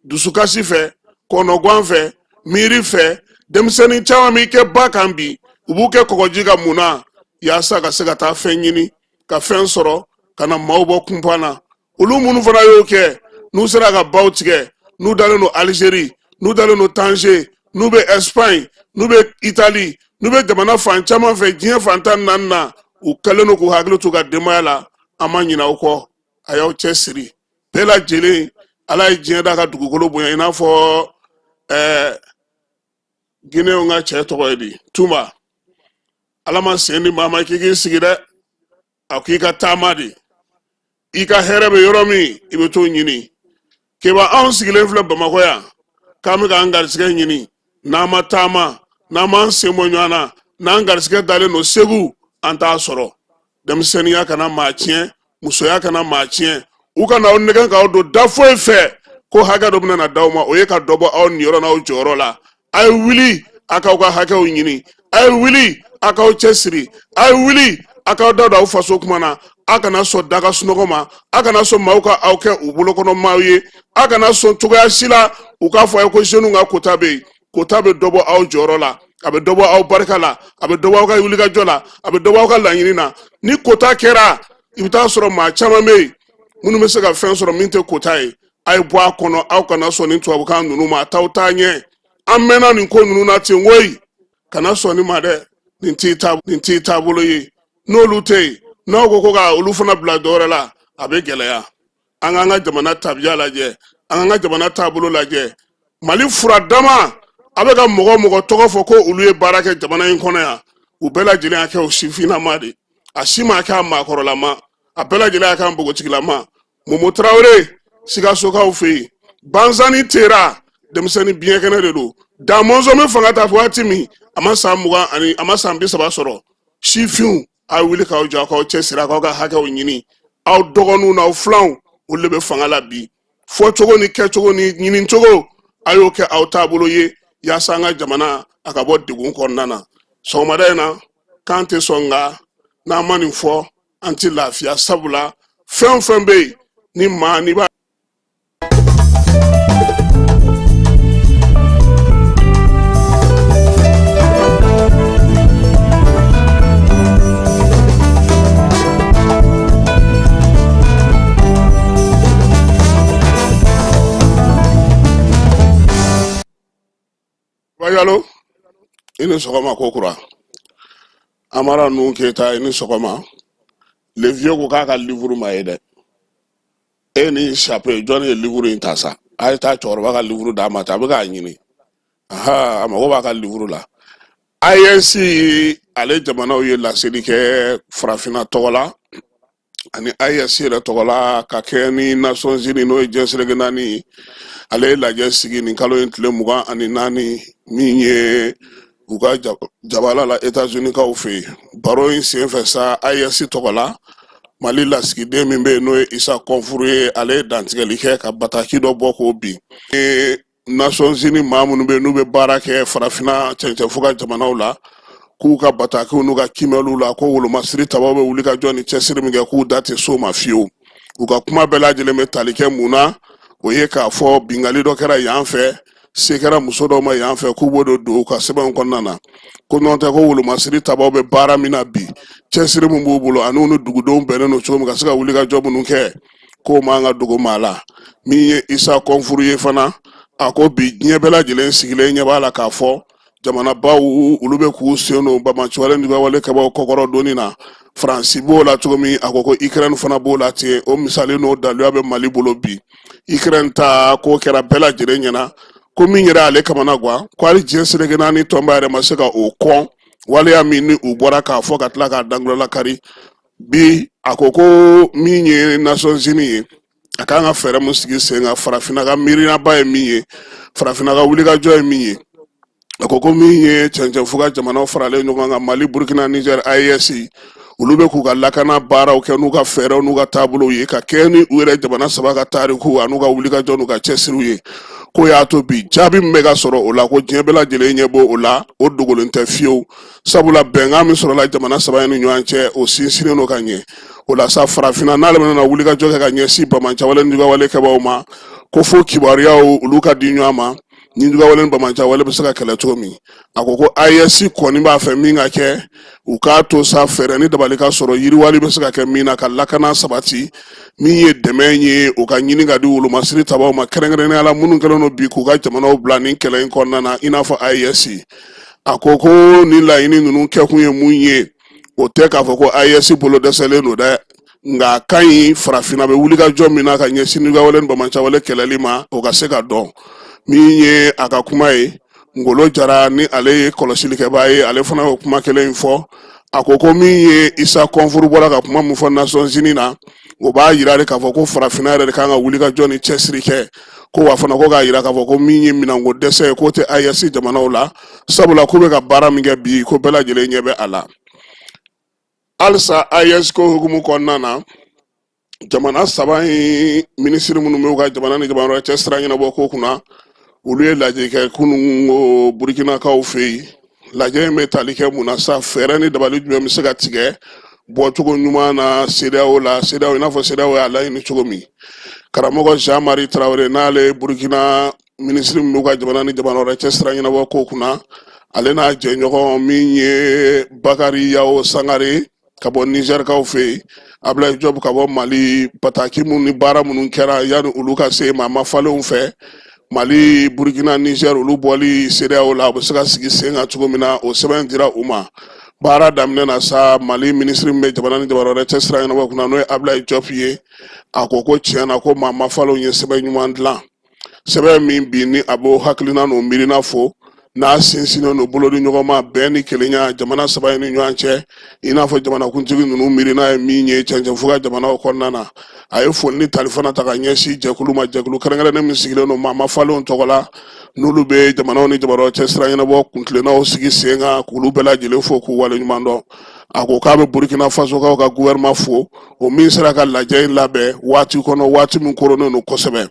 dusukasi fɛ kɔnɔguwan fɛ miiri fɛ denmisɛnnin caman b'i kɛ ba kan bi u b'u kɛ kɔgɔji ka mun na yaasa ka se ka taa fɛn ɲini ka fɛn sɔrɔ ka na maaw bɔ kunpan na olu minnu fana y'o kɛ n'u sera ka baw tigɛ n'u dalen don Algérie n'u dalen don Tanger n'u bɛ Espagne n'u bɛ Italie n'u bɛ jamana fan caman fɛ diɲɛ fan 14 na u kɛlen don k'u hakili to u ka denbaya la an ma ɲinɛ aw kɔ a y'aw cɛ siri bɛɛ lajɛlen ala ye diɲɛ da ka dugukolo bonya i n'a fɔ Guinéenw ka cɛ tɔgɔ ye di Tumba ala ma sen di maa ma k'i k'i sigi dɛ a k'i ka taama de i ka hɛrɛ bɛ yɔrɔ min i bɛ t'o ɲini keba anw sigilen filɛ Bamakɔ yan k'an bɛ k'an garisɛgɛ ɲini n'an ma taama n'an m'an sen bɔ ɲɔgɔn na n'an garisɛgɛ dalen don Segu an t'a sɔrɔ denmisɛnninya kana maa tiɲɛ musoya kana maa tiɲɛ u kana aw nɛgɛ k'aw don da foyi fɛ ko hakɛ dɔ bɛna na d'aw ma o ye ka dɔ bɔ aw niyɔrɔ n'aw jɔyɔrɔ la a ye wuli a k'aw ka hakɛw ɲini a ye wuli a k'aw cɛsiri a ye wuli a k'aw da don aw faso kuma na a kana sɔn daga sunɔgɔ ma a kana sɔn maaw ka aw kɛ u bolokɔnɔ maaw ye a kana sɔn cogoya si la u k'a fɔ a ye ko jeunes ka kota bɛ yen kota bɛ dɔ bɔ aw jɔyɔrɔ la a bɛ dɔ bɔ aw barika la a bɛ dɔ bɔ aw ka wulikajɔ la a bɛ dɔ bɔ aw ka laɲini na ni kota kɛra i bɛ taa sɔrɔ maa caman bɛ yen minnu bɛ se ka fɛn sɔrɔ min tɛ kota ye a ye bɔ a kɔnɔ aw kana sɔn ni tubabukan ninnu ma t'aw t'a ɲɛ an mɛnna nin ko ninnu na ten koyi kana sɔn nin ma dɛ nin t'i taabolo ye n'olu tɛ yen n'aw ko ka olu fana bila dɔ wɛrɛ la a bɛ gɛlɛya an k'an ka jamana tabiya lajɛ an k'an ka jamana taabolo lajɛ Mali furadama a bɛ ka mɔgɔ mɔgɔ tɔgɔ fɔ ko olu ye baara kɛ jamana in kɔnɔ yan u bɛɛ lajɛlen y'a kɛ o sifinnama de a si ma kɛ a maakɔrɔlama a bɛɛ lajɛlen y'a kɛ a npogotigilama Momo Traoré Sikasokaw fɛ yen Banzani Tera denmisɛnnin biɲɛkɛnɛ de don Da Mɔnzɔn bɛ fanga ta waati min a ma san 30 sɔrɔ sifinw a wuli k'aw jɔ k'aw cɛsiri k'aw ka hakɛw ɲini aw dɔgɔninw n'aw filanw olu de bɛ fanga la bi fɔcogo ni kɛcogo ni ɲinicogo a y'o kɛ aw taabolo ye yaasa an ka jamana a ka bɔ degun kɔnɔna na sɔgɔmada in na k'an tɛ sɔn nka n'an ma nin fɔ an tɛ lafiya sabula fɛn o fɛn bɛ yen ni maa n'i b'a Yalo ini sɔgɔma ko kura Amara nun Keyita ini sɔgɔma le vieux ko k'a ka livre ma ye dɛ e ni chapeau jɔnni ye livre in ta sa a ye taa cɛkɔrɔba ka livre d'a ma a bɛ k'a ɲini a mago b'a ka livre la INC ale jamanaw ye laseli kɛ farafinna tɔgɔ la ani INC yɛrɛ tɔgɔ la ka kɛ ni Nations Unies n'o ye jɛnsɛrɛgɛ naani ale lajɛ sigi nin kalo in tile 24 min ye u ka jabala la États-Unis kaw fɛ yen baro in senfɛ sa INC tɔgɔ la Mali lasigiden min bɛ yen n'o ye Isa Kɔnfuru ye ale ye dantigɛli kɛ ka bataki dɔ bɔ k'o bin Nations Unies maa minnu bɛ yen n'u bɛ baara kɛ farafinna cɛncɛnfo ka jamanaw la k'u ka batakiw n'u ka kimɛliw la ko wolomasiri tabaw bɛ wuli ka jɔ ni cɛsiri min kɛ k'u da tɛ s'o ma fiyewu u ka kuma bɛɛ lajɛlen bɛ tali kɛ mun na o ye k'a fɔ bingali dɔ kɛra yan fɛ se kɛra muso dɔw ma yan fɛ k'u b'o don u ka sɛbɛnw kɔnɔna na ko n'o tɛ ko wolomasiri tabaw bɛ baara min na bi cɛsiri min b'u bolo ani u ni dugudenw bɛnnen don cogo min ka se ka wuli ka jɔ minnu kɛ k'o man ka dogo maa la min ye Isa Kɔnfuru ye fana a ko bi diɲɛ bɛɛ lajɛlen sigilen ɲɛ b'a la k'a fɔ jamanabaw olu bɛ k'u sen don bamaciwale ni wale kɛbaw kɔkɔrɔ donni na Faransi b'o la cogo min a ko ko Ukraine fana b'o la ten o misali n'o daluya bɛ Mali bolo bi Ukraine ta k'o kɛra bɛɛ lajɛlen ɲɛna ko min yɛrɛ ale kamana guwa ko hali jɛnsɛrɛgɛ naani tɔnba yɛrɛ ma se ka o kɔn waleya min ni u bɔra k'a fɔ ka tila k'a dangolola kari bi a ko ko min ye Nations Unies ye a kan ka fɛɛrɛ mun sigi sen kan farafinna ka miirinaba ye min ye farafinna ka wulikajɔ ye min ye a ko ko min ye cɛncɛnfo ka jamanaw faralen ɲɔgɔn kan Mali Burkina Niger IAS olu bɛ k'u ka lakana baaraw kɛ n'u ka fɛɛrɛw n'u ka taabolow ye ka kɛ ni u yɛrɛ jamana saba ka taariku an'u ka wulikajɔ n'u ka cɛsiriw ye ko y'a to bi jaabi min bɛ ka sɔrɔ o la ko diɲɛ bɛɛ lajɛlen ɲɛ bɔ o la o dogolen tɛ fiyewu sabula bɛnkan min sɔrɔla jamana saba ni ɲɔgɔn cɛ o sinsinnen don ka ɲɛ o la sa farafinna n'ale bɛna wulikajɔ kɛ ka ɲɛsin bamancawale ni jugawale kɛbaw ma ko fo kibaruyaw olu ka di ɲɔgɔn ma ni jugawale ni bamancawale bɛ se ka kɛlɛ cogo min a ko ko IAS kɔni b'a fɛ min ka kɛ u k'a to sa fɛɛrɛ ni dabali ka sɔrɔ yiriwali bɛ se ka kɛ min na ka lakana sabati min ye dɛmɛ ye o ka ɲini ka di wolomasiri tabaw ma kɛrɛnkɛrɛnnenya la minnu kɛlen don bi k'u ka jamanaw bila nin kɛlɛ in kɔnɔna na i n'a fɔ IAS a ko ko ni laɲini ninnu kɛkun ye mun ye o tɛ k'a fɔ ko IAS bolo dɛsɛlen don dɛ nka a ka ɲi farafinna bɛ wulikajɔ min na ka ɲɛsin jugawale ni bamancawale kɛlɛli ma o ka se ka dɔn min ye a ka kuma ye Ngolo Jara ni ale ye kɔlɔsilikɛbaa ye ale fana y'o kuma kelen in fɔ a ko ko min ye Isa Kɔnfuru bɔra ka kuma mun fɔ Nations Unies na o b'a yira de k'a fɔ ko farafinna yɛrɛ de kan ka wulikajɔ ni cɛsiri kɛ ko wa fana ko k'a yira k'a fɔ ko min ye minanko dɛsɛ ye k'o tɛ IAS jamanaw la sabula k'u bɛ ka baara min kɛ bi ko bɛɛ lajɛlen ɲɛ bɛ a la halisa IAS ko hukumu kɔnɔna na jamana saba in minisiri minnu bɛ u ka jamana ni jamana wɛrɛ cɛ sira ɲɛnabɔ ko kunna olu ye lajɛ kɛ kunun Burkinakaw fɛ yen lajɛ in bɛ tali kɛ mun na sa fɛɛrɛ ni dabali jumɛn bɛ se ka tigɛ bɔcogo ɲuman na CEDEAO la CEDEAO i n'a fɔ CEDEAO y'a laɲini cogo min karamɔgɔ Jean-Marie Traoré n'ale Burkina minisiri min b'u ka jamana ni jamana wɛrɛ cɛ sira ɲɛnabɔ ko kunna ale n'a jɛɲɔgɔn min ye Bakari Yao Sangare ka bɔ Niger kaw fɛ Ablaye Job ka bɔ Mali pataki mun ni baara minnu kɛra yani olu ka se Mama Falenw fɛ Mali Burkina Niger olu bɔli CEDEAO la u bɛ se ka sigi sen kan cogo min na o sɛbɛn dira u ma baara daminɛ na sa Mali ministre min bɛ jamana ni jamana wɛrɛ cɛ sira ɲɛnabɔ kunna n'o ye Ablaye Job ye a ko tiɲɛ na ko Mama Falenw ye sɛbɛn ɲuman dilan sɛbɛn min bi ni a b'o hakilina n'o miirina fo n'a sinsinnen no bolo ni ɲɔgɔn ma bɛn ni kelenya jamana saba ni ɲɔgɔn cɛ i n'a fɔ jamanakuntigi ninnu miirina ye min ye cɛncɛn fo ka jamanaw kɔnɔna na a ye foli ni talifana ta ka ɲɛsin jɛkulu ma jɛkulu kɛrɛnkɛrɛnnen min sigilen no Mama Falenw tɔgɔ la n'olu bɛ jamanaw ni jamanaw cɛ sira ɲɛnabɔ kuntilennaw sigi sen kan k'olu bɛɛ lajɛlen fo k'u waleɲuman dɔn a ko k'a bɛ Burkina Faso kaw ka gouvernement fo o min sera ka lajɛ in labɛn waati kɔnɔ waati min koronnen no kosɛbɛ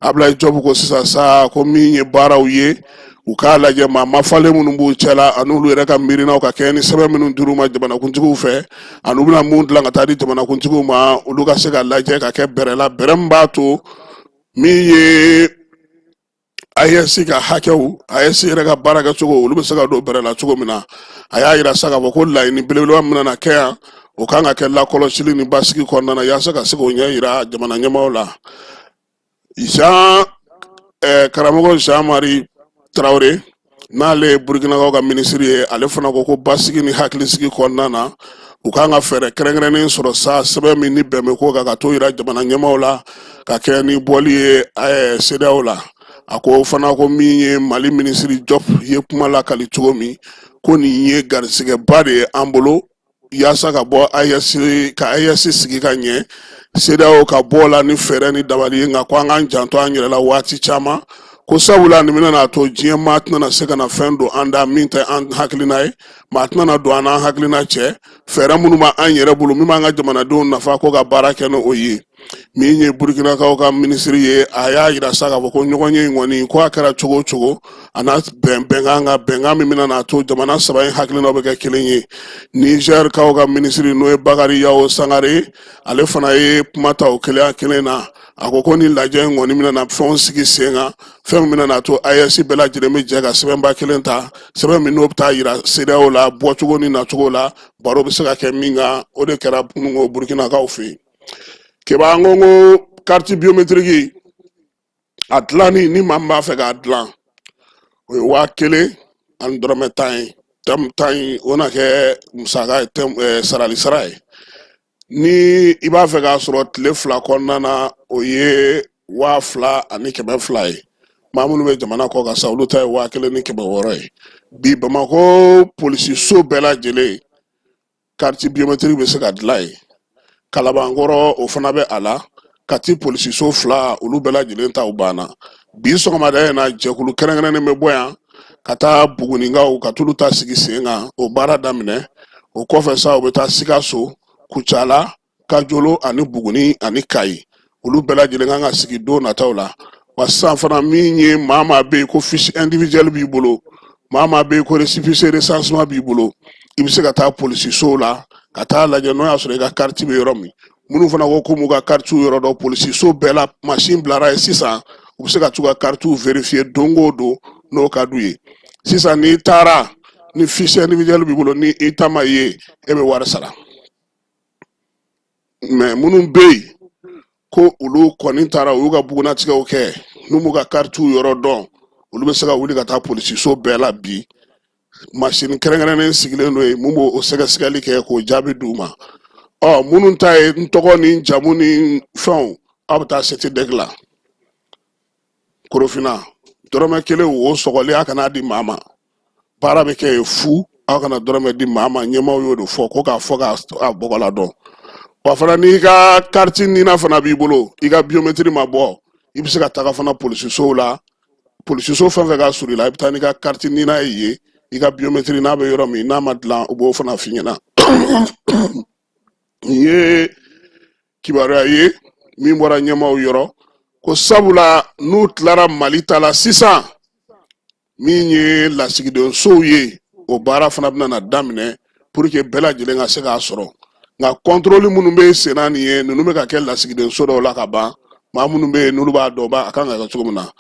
Ablaye Job ko sisan sa ko min ye baaraw ye u k'a lajɛ Mama Falen minnu b'u cɛla ani olu yɛrɛ ka miirinaw ka kɛ ni sɛbɛn minnu dir'u ma jamanakuntigiw fɛ ani u bɛna mun dilan ka taa di jamanakuntigiw ma olu ka se ka lajɛ ka kɛ bɛrɛ la bɛrɛ min b'a to min ye AES ka hakɛw AES yɛrɛ ka baara kɛcogo olu bɛ se ka don bɛrɛ la cogo min na a y'a yira sa k'a fɔ ko laɲini belebeleba min na kɛ yan o kan ka kɛ lakɔlɔsili ni basigi kɔnɔna na yaasa ka se k'o ɲɛ yira jamana ɲɛmaaw la karamɔgɔ Jean-Marie Traoré n'ale ye Burkinakaw ka ministre ye ale fana ko basigi ni hakilisigi kɔnɔna na u kan ka fɛɛrɛ kɛrɛnkɛrɛnnen sɔrɔ sa sɛbɛn min ni bɛn bɛ ko ka to yira jamana ɲɛmaaw la ka kɛ ni bɔli ye CEDEAO la a ko fana ko min ye Mali ministre Job ye kuma lakali cogo min ko nin ye garisigɛba de ye an bolo yaasa ka bɔ AES sigi ka ɲɛ CEDEAO ka bɔ la ni fɛɛrɛ ni dabali ye nka ko an k'an janto an yɛrɛ la waati caman ko sabula nin bɛna n'a to diɲɛ maa tɛna se ka na fɛn don an da min tɛ an hakilina ye maa tɛna don an n'an hakilina cɛ fɛɛrɛ minnu b'an yɛrɛ bolo min b'an ka jamanadenw nafa ko ka baara kɛ n'o ye min ye Burkinakaw ka ministre ye a y'a yira sa k'a fɔ ko ɲɔgɔnye in kɔni ko a kɛra cogo o cogo a n'a bɛnkan min bɛna n'a to jamana saba in hakilinaw bɛ kɛ kelen ye Niger kaw ka ministre n'o ye Bakari Yao Sangare ale fana ye kuma ta o kelen na a ko ni lajɛ in kɔni bɛna na fɛnw sigi sen kan fɛn min bɛna n'a to AES bɛɛ lajɛlen bɛ jɛ ka sɛbɛnba kelen ta sɛbɛn min n'o bɛ taa yira CEDEAO la bɔcogo ni nacogo la baro bɛ se ka kɛ min kan o de kɛra Burkinakaw fɛ yen keba an ko carte biométrique a dilanni ni maa min b'a fɛ k'a dilan o ye 1000 ani dɔrɔmɛ 10 ye o na kɛ musaka ye sarali sara ye ni i b'a fɛ k'a sɔrɔ tile 2 kɔnɔna na o ye 2000 ani 200 ye maa minnu bɛ jamana kɔ kan sa olu ta ye 1000 ni 600 ye bi Bamako polisiso bɛɛ lajɛlen carte biométrique bɛ se ka dilan yen Kalabankɔrɔ o fana bɛ a la Kati polisiso 2 olu bɛɛ lajɛlen ta u banna bi sɔgɔmada in na jɛkulu kɛrɛnkɛrɛnnen bɛ bɔ yan ka taa Bugunikaw ka tulu ta sigi sen kan o baara daminɛ o kɔfɛ sa u bɛ taa Sikaso Kucala Kajolo ani Buguni ani Kayi olu bɛɛ lajɛlen kan ka sigi don nataw la wa sisan fana min ye maa bɛ yen ko fiche individuelle b'i bolo maa bɛ yen ko récépissé recensement b'i bolo i bɛ se ka taa polisiso la ka taa lajɛ n'o y'a sɔrɔ i ka carte bɛ yɔrɔ min minnu fana ko m'u ka carte yɔrɔ dɔn polisiso bɛɛ la machine bilara ye sisan u bɛ se ka t'u ka carte vérifier don o don n'o ka d'u ye sisan n'i taara ni fiche individuelle b'i bolo ni i ta ma ye e bɛ wari sara mais minnu bɛ yen ko olu kɔni taara u y'u ka bugunatigɛw kɛ n'u m'u ka carte yɔrɔ dɔn olu bɛ se ka wuli ka taa polisiso bɛɛ la bi machine kɛrɛnkɛrɛnnen sigilen dɔ ye mun b'o sɛgɛsɛgɛli kɛ k'o jaabi d'u ma minnu ta ye n tɔgɔ ni jamu ni fɛnw aw bɛ taa CTDEC la Korofina dɔrɔmɛ 1 o sɔgɔli a kana di maa ma baara bɛ kɛ fu aw kana dɔrɔmɛ di maa ma ɲɛmaaw y'o de fɔ ko k'a fɔ k'a bɔgɔla dɔn wa fana n'i ka carte nina fana b'i bolo i ka biométrie ma bɔ i bɛ se ka taga fana polisisow la polisiso fɛn fɛn ka surun i la i bɛ taa n'i ka carte nina ye yen i ka biométrie n'a bɛ yɔrɔ min n'a ma dilan u b'o fana f'i ɲɛna nin ye kibaruya ye min bɔra ɲɛmaaw yɔrɔ ko sabula n'u tilara Mali ta la sisan min ye lasigidensow ye o baara fana bɛna na daminɛ pour que bɛɛ lajɛlen ka se k'a sɔrɔ nka contrôle minnu bɛ sen na nin ye ninnu bɛ ka kɛ lasigidenso dɔw la ka ban maa minnu bɛ yen n'olu b'a dɔn a kan ka kɛ cogo min na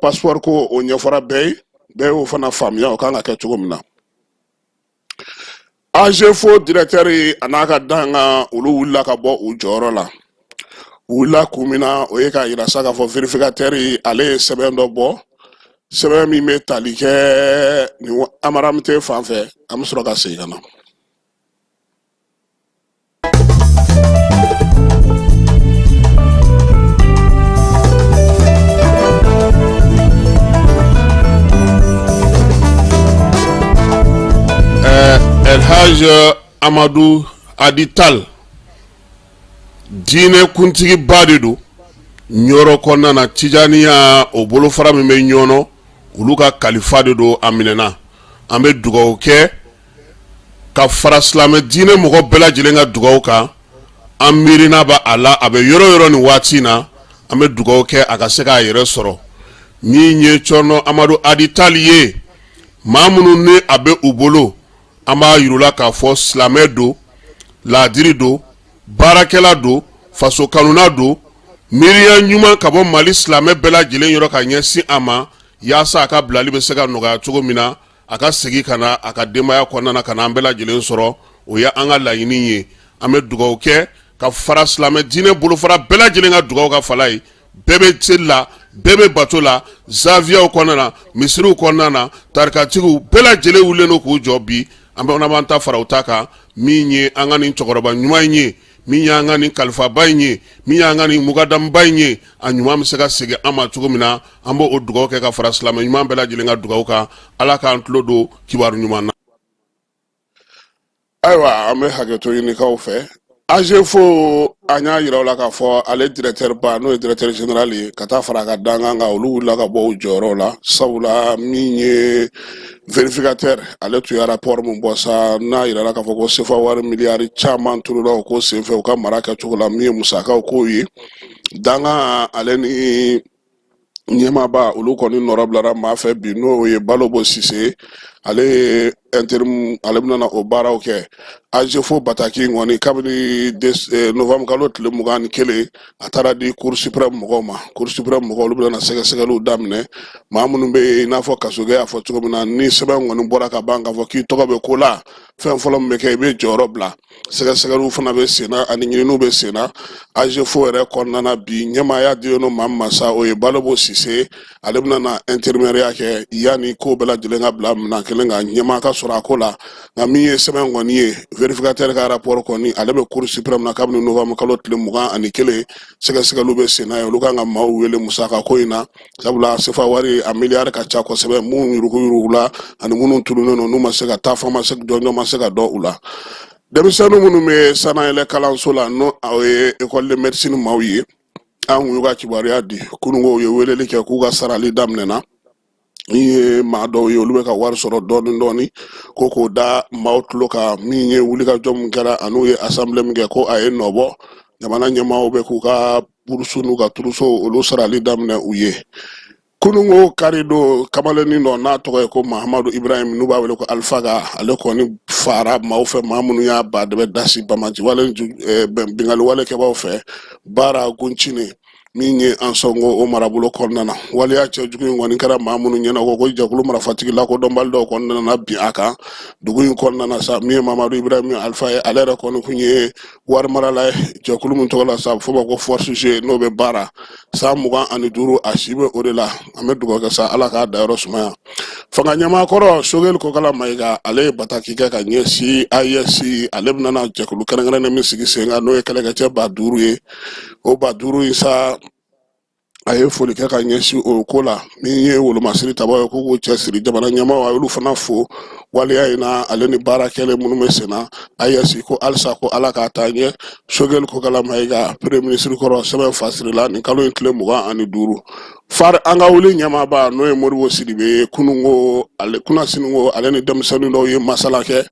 passeport ko o ɲɛfɔra bɛɛ ye bɛɛ y'o fana faamuya o kan ka kɛ cogo min na AGFO directeur a n'a ka danga olu wulila ka bɔ u jɔyɔrɔ la u wulila kun min na o ye ka yira sa k'a fɔ vérificateur ale ye sɛbɛn dɔ bɔ sɛbɛn min bɛ tali kɛ nin Amaramte fan fɛ an bɛ sɔrɔ ka segin ka na. Elhaj Amadou Adital diinɛ kuntigi ba de don ɲɔrɔ kɔnɔna na Tijaniya o bolofara min bɛ ɲɔnɔ olu ka kalifa de don a minɛna an bɛ dugawu kɛ ka fara silamɛ diinɛ mɔgɔ bɛɛ lajɛlen ka dugawu kan an miirina b'a a la a bɛ yɔrɔ yɔrɔ nin waati in na an bɛ dugawu kɛ a ka se k'a yɛrɛ sɔrɔ min ye cɔnɔ Amadou Adital ye maa minnu ni a bɛ u bolo an b'a yirula k'a fɔ silamɛ don laadiri don baarakɛla don faso kanuna don miiriya ɲuman ka bɔ Mali silamɛ bɛɛ lajɛlen yɔrɔ ka ɲɛsin a ma yaasa a ka bilali bɛ se ka nɔgɔya cogo min na a ka segin ka na a ka denbaya kɔnɔna na ka na an bɛɛ lajɛlen sɔrɔ o ye an ka laɲini ye an bɛ dugawu kɛ ka fara silamɛ diinɛ bolofara bɛɛ lajɛlen ka dugawu ka fala ye bɛɛ bɛ seli la bɛɛ bɛ bato la zaviyaw kɔnɔna na misiriw kɔnɔna na tarikatigiw bɛɛ lajɛlen wulilen don k'u jɔ bi an bɛ ta fara u ta kan min ye an ka nin cɛkɔrɔba ɲuman in ye min ye an ka nin kalifaba in ye min ye an ka nin mukadamba in ye a ɲuman bɛ se ka segin an ma cogo min na an b'o dugawu kɛ ka fara silamɛ ɲuman bɛɛ lajɛlen ka dugawu kan ala k'an tulo don kibaru ɲuman na. Ayiwa an bɛ hakɛto ɲinikaw fɛ AGFO an y'a yira u la k'a fɔ ale directeur ba n'o ye directeur général ye ka taa fara a ka dankan kan olu wulila ka bɔ u jɔyɔrɔ la sabula min ye vérificateur ale tun ye rapport mun bɔ sa n'a yirala k'a fɔ ko sefa wari miliyari caman turula o ko senfɛ u ka mara kɛcogo la min ye musakaw k'o ye dangan ale ni ɲɛmaaba olu kɔni nɔrɔ bilara maa fɛ bi n'o ye Balobo Sise ale ye interim ale bɛna o baaraw kɛ AGFO bataki kɔni kabini novembre kalo tile 21 a taara di cour suprême mɔgɔw ma cour suprême mɔgɔw olu bɛna sɛgɛsɛgɛliw daminɛ maa minnu bɛ i n'a fɔ kasogɛ y'a fɔ cogo min na ni sɛbɛn kɔni bɔra ka ban k'a fɔ k'i tɔgɔ bɛ ko la fɛn fɔlɔ min bɛ kɛ i bɛ jɔyɔrɔ bila sɛgɛsɛgɛliw fana bɛ sen na ani ɲininiw bɛ sen na AGFO yɛrɛ kɔnɔna na bi ɲɛmaaya di yen nɔ maa min ma sa o ye Balobo Sise ale bɛna na intérimaire kɛ yanni ko bɛɛ lajɛlen ka bila minɛn kelen kan ɲɛmaa ka sɔrɔ a ko la nka min ye sɛbɛn kɔni ye vérificateur ka rapport kɔni ale bɛ cour suprême na kabini novembre kalo tile 21 sɛgɛsɛgɛliw bɛ sen na ye olu kan ka maaw wele musaka ko in na sabula sefa wari a miliyari ka ca kosɛbɛ minnu yuruguyurugula ani minnu tununnen don n'u ma se ka taa fɔ ma se jɔnjɔn ma se ka dɔn u la denmisɛnninw minnu bɛ sanayɛlɛ kalanso la n'o ye école de médecine maaw ye an kun y'u ka kibaruya di kunungo u ye weleli kɛ k'u ka sarali daminɛna min ye maa dɔw ye olu bɛ ka wari sɔrɔ dɔɔni dɔɔni ko k'o da maaw tulo kan min ye wulikajɔ min kɛra an'u ye assemblée min kɛ ko a ye nɔbɔ jamana ɲɛmaaw bɛ k'u ka burusu n'u ka turuso olu sarali daminɛ u ye kunungo kari don kamalennin dɔ n'a tɔgɔ ye ko Mahamadu Ibrahim n'u b'a wele ko Alpha ka ale kɔni fara maaw fɛ maa minnu y'a ba dɛbɛ dasi bamaji wale bingali wale kɛbaaw fɛ baara guncini min ye an sɔngo o marabolo kɔnɔna na waleya cɛjugu in kɔni kɛra maa minnu ɲɛna ko jɛkulu marafatigi lakodɔnbali dɔw kɔnɔna na bin a kan dugu in kɔnɔna na sa min ye Mahamadu Ibrahim Alpha ye ale yɛrɛ kɔni kun ye wari marala ye jɛkulu min tɔgɔ la sa fo ma ko force G n'o bɛ baara san 25 a si bɛ o de la an bɛ dugawu kɛ sa ala k'a dayɔrɔ sumaya fanga ɲɛmaakɔrɔ Sogɛli Kokala Mayiga ale ye bataki kɛ ka ɲɛsin AES ale bɛna jɛkulu kɛrɛnkɛrɛnnen min sigi sen kan n'o ye kɛlɛkɛcɛ 5000 ye o 5000 in sa a ye foli kɛ ka ɲɛsin o ko la min ye wolomasiri tabaw ye ko k'u cɛsiri jamana ɲɛmaaw a y'olu fana fo waleya in na ale ni baarakɛlen minnu bɛ sen na AES ko halisa ko ala k'a taa ɲɛ Sogɛli Kokala Mayiga premier ministre kɔrɔ sɛbɛn fasirila nin kalo in tile 25 far an ka wuli ɲɛmaaba n'o ye Modibo Sidibe ye kunungo ale ni denmisɛnnin dɔw ye masala kɛ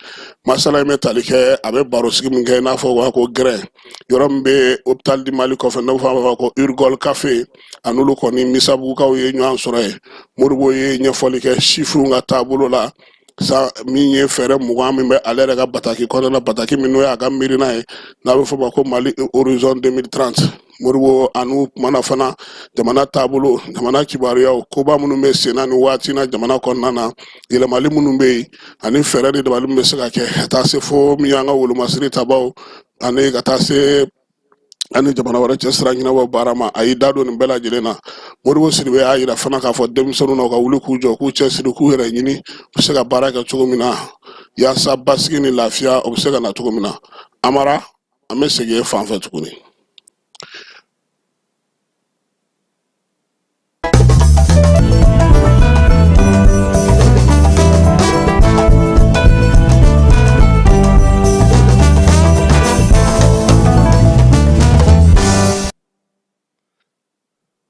masala in bɛ tali kɛ a bɛ baro sigi min kɛ i n'a fɔ u b'a ko gɛrɛn yɔrɔ min bɛ hôpital du Mali kɔfɛ n'o b'a fɔ ko Urgol Café a n'olu kɔni misabugukaw ye ɲɔgɔn sɔrɔ ye Modibo ye ɲɛfɔli kɛ chiffres ka taabolo la sa min ye fɛɛrɛ 20 min bɛ ale yɛrɛ ka bataki kɔnɔna bataki min n'o ye a ka miirina ye n'a bɛ fɔ ma ko Mali horizon 2030 Moribo anu kumana fana jamana taabolo jamana kibaruyaw koba minnu bɛ sen na ni waati na jamana kɔnɔna na yɛlɛmali minnu bɛ yen ani fɛɛrɛ de dabali min bɛ se ka kɛ ka taa se fo min y'an ka wolomasiri tabaw ani ka taa se ani jamana wɛrɛ cɛ sira ɲɛnabɔ baara ma a y'i da don nin bɛɛ lajɛlen na Moribo Sidibe y'a yira fana k'a fɔ denmisɛnninw na u ka wuli k'u jɔ k'u cɛsiri k'u yɛrɛ ɲini u bɛ se ka baara kɛ cogo min na yaasa basigi ni lafiya o bɛ se ka na cogo min na Amara an bɛ segin fan fɛ tuguni.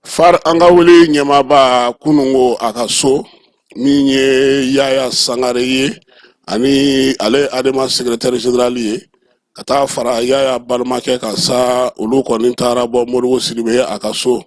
Far an ka wuli ɲɛmaaba kunungo a ka so min ye Yaya Sangare ye ani ale adema secrétaire général ye ka taa fara Yaya balimakɛ kan sa olu kɔni taara bɔ Moribo Sidibe a ka so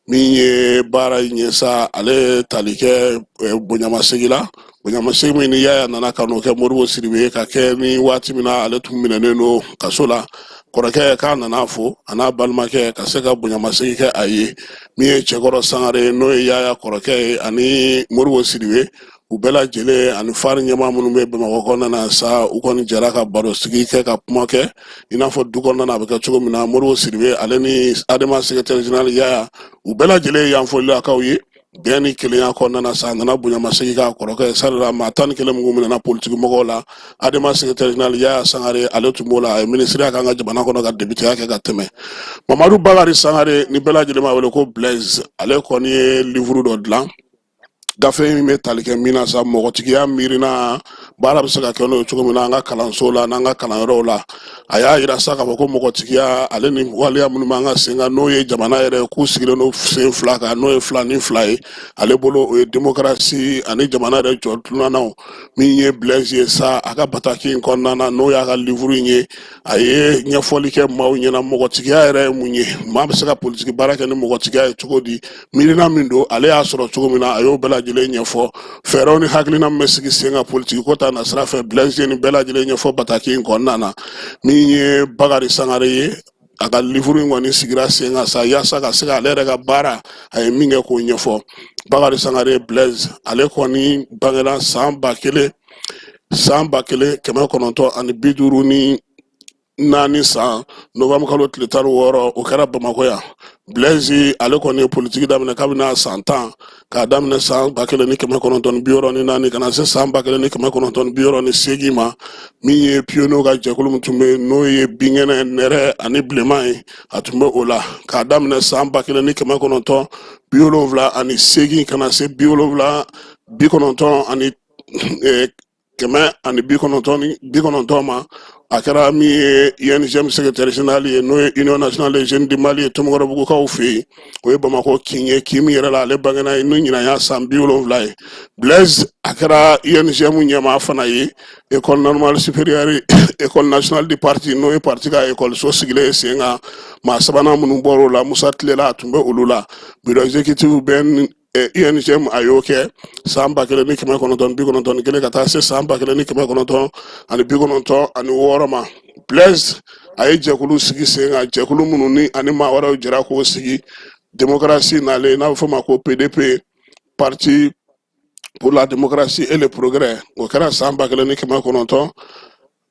min ye baara ɲɛ sa ale tali kɛ bonyamasegi la bonyamasegi min ni Yaya nana ka n'o kɛ Moribo Sidibe ka kɛ ni waati min na ale tun minɛnen don kaso la kɔrɔkɛ k'a nana fo a n'a balimakɛ ka se ka bonyamasegi kɛ a ye min ye Cɛkɔrɔ Sangare n'o ye Yaya kɔrɔkɛ ye ani Moribo Sidibe u bɛɛ lajɛlen ani fari ɲɛmaa minnu bɛ Bamakɔ kɔnɔna na sa u kɔni jɛra ka baro sigi kɛ ka kuma kɛ i n'a fɔ du kɔnɔna na a bɛ kɛ cogo min na Moribo Sidibe ale ni adema secrétaire général Yaya u bɛɛ lajɛlen ye yanfolilakaw ye bɛn ni kelenya kɔnɔna na sa a nana bonyamasegi k'a kɔrɔkɛ sabula maa 11 minnu minɛna politiki mɔgɔw la adema secrétaire général Yaya Sangare ale tun b'o la a ye ministeriya k'an ka jamana kɔnɔ ka debiteya kɛ ka tɛmɛ Mamadu Bakari Sangare ni bɛɛ lajɛlen b'a wele ko Blaise ale kɔni ye livre dɔ dilan gafe min bɛ tali kɛ min na sa mɔgɔtigiya miirina baara bɛ se ka kɛ n'o ye cogo min na an ka kalanso la n'an ka kalanyɔrɔw la a y'a yira sa k'a fɔ ko mɔgɔtigiya ale ni waleya minnu b'an ka sen kan n'o ye jamana yɛrɛ k'u sigilen don sen fila kan n'o ye 2 ni 2 ye ale bolo o ye démocratie ani jamana yɛrɛ jɔ tununanaw min ye Blaise ye sa a ka bataki in kɔnɔna na n'o y'a ka livre in ye a ye ɲɛfɔli kɛ maaw ɲɛna mɔgɔtigiya yɛrɛ ye mun ye maa bɛ se ka politiki baara kɛ ni mɔgɔtigiya ye cogo di miirina min don ale y'a sɔrɔ cogo min na a y'o bɛɛ lajɛlen ɲɛfɔ fɛɛrɛw ni hakilina min bɛ sigi sen kan politiki ko ta nasira fɛ Blaise ye nin bɛɛ lajɛlen ɲɛfɔ bataki in kɔnɔna na min ye Bakari Sangare ye a ka livre in kɔni sigira sen kan sa yaasa ka se ka ale yɛrɛ ka baara a ye min kɛ k'o ɲɛfɔ Bakari Sangare Blaise ale kɔni bangera san 1954 san novembre kalo tile 16 o kɛra Bamakɔ yan Blaise ale kɔni ye politiki daminɛ kabini san 10 k'a daminɛ san 1964 kana se san 1968 ma min ye pionniers ka jɛkulu min tun bɛ n'o ye binkɛnɛ nɛrɛ ani bilenman ye a tun bɛ o la k'a daminɛ san 1978 kana se 1990 ma a kɛra min ye UNGM secrétaire général ye n'o ye Union nationale des jeunes du Mali ye Tomɔrɔbugukaw fɛ yen o ye Bamakɔ kin ye kin min yɛrɛ la ale bangena ye n'o ɲinan y'a san 70 ye Blaise a kɛra UNGM ɲɛmaa fana ye école normale supérieure école nationale du parti n'o ye parti ka école so sigilen ye sen kan maa 3nan minnu bɔra o la Musa Tilela a tun bɛ olu la bureau exécutif bɛ UNGM a y'o kɛ san 1991 ka taa se san 1996 ma Blaise a ye jɛkulu sigi sen kan jɛkulu minnu ni ani maa wɛrɛw jɛra k'o sigi démocratie nalen n'a bɛ fɔ o ma ko PDP parti pour la démocratie et le progrès o kɛra san 1900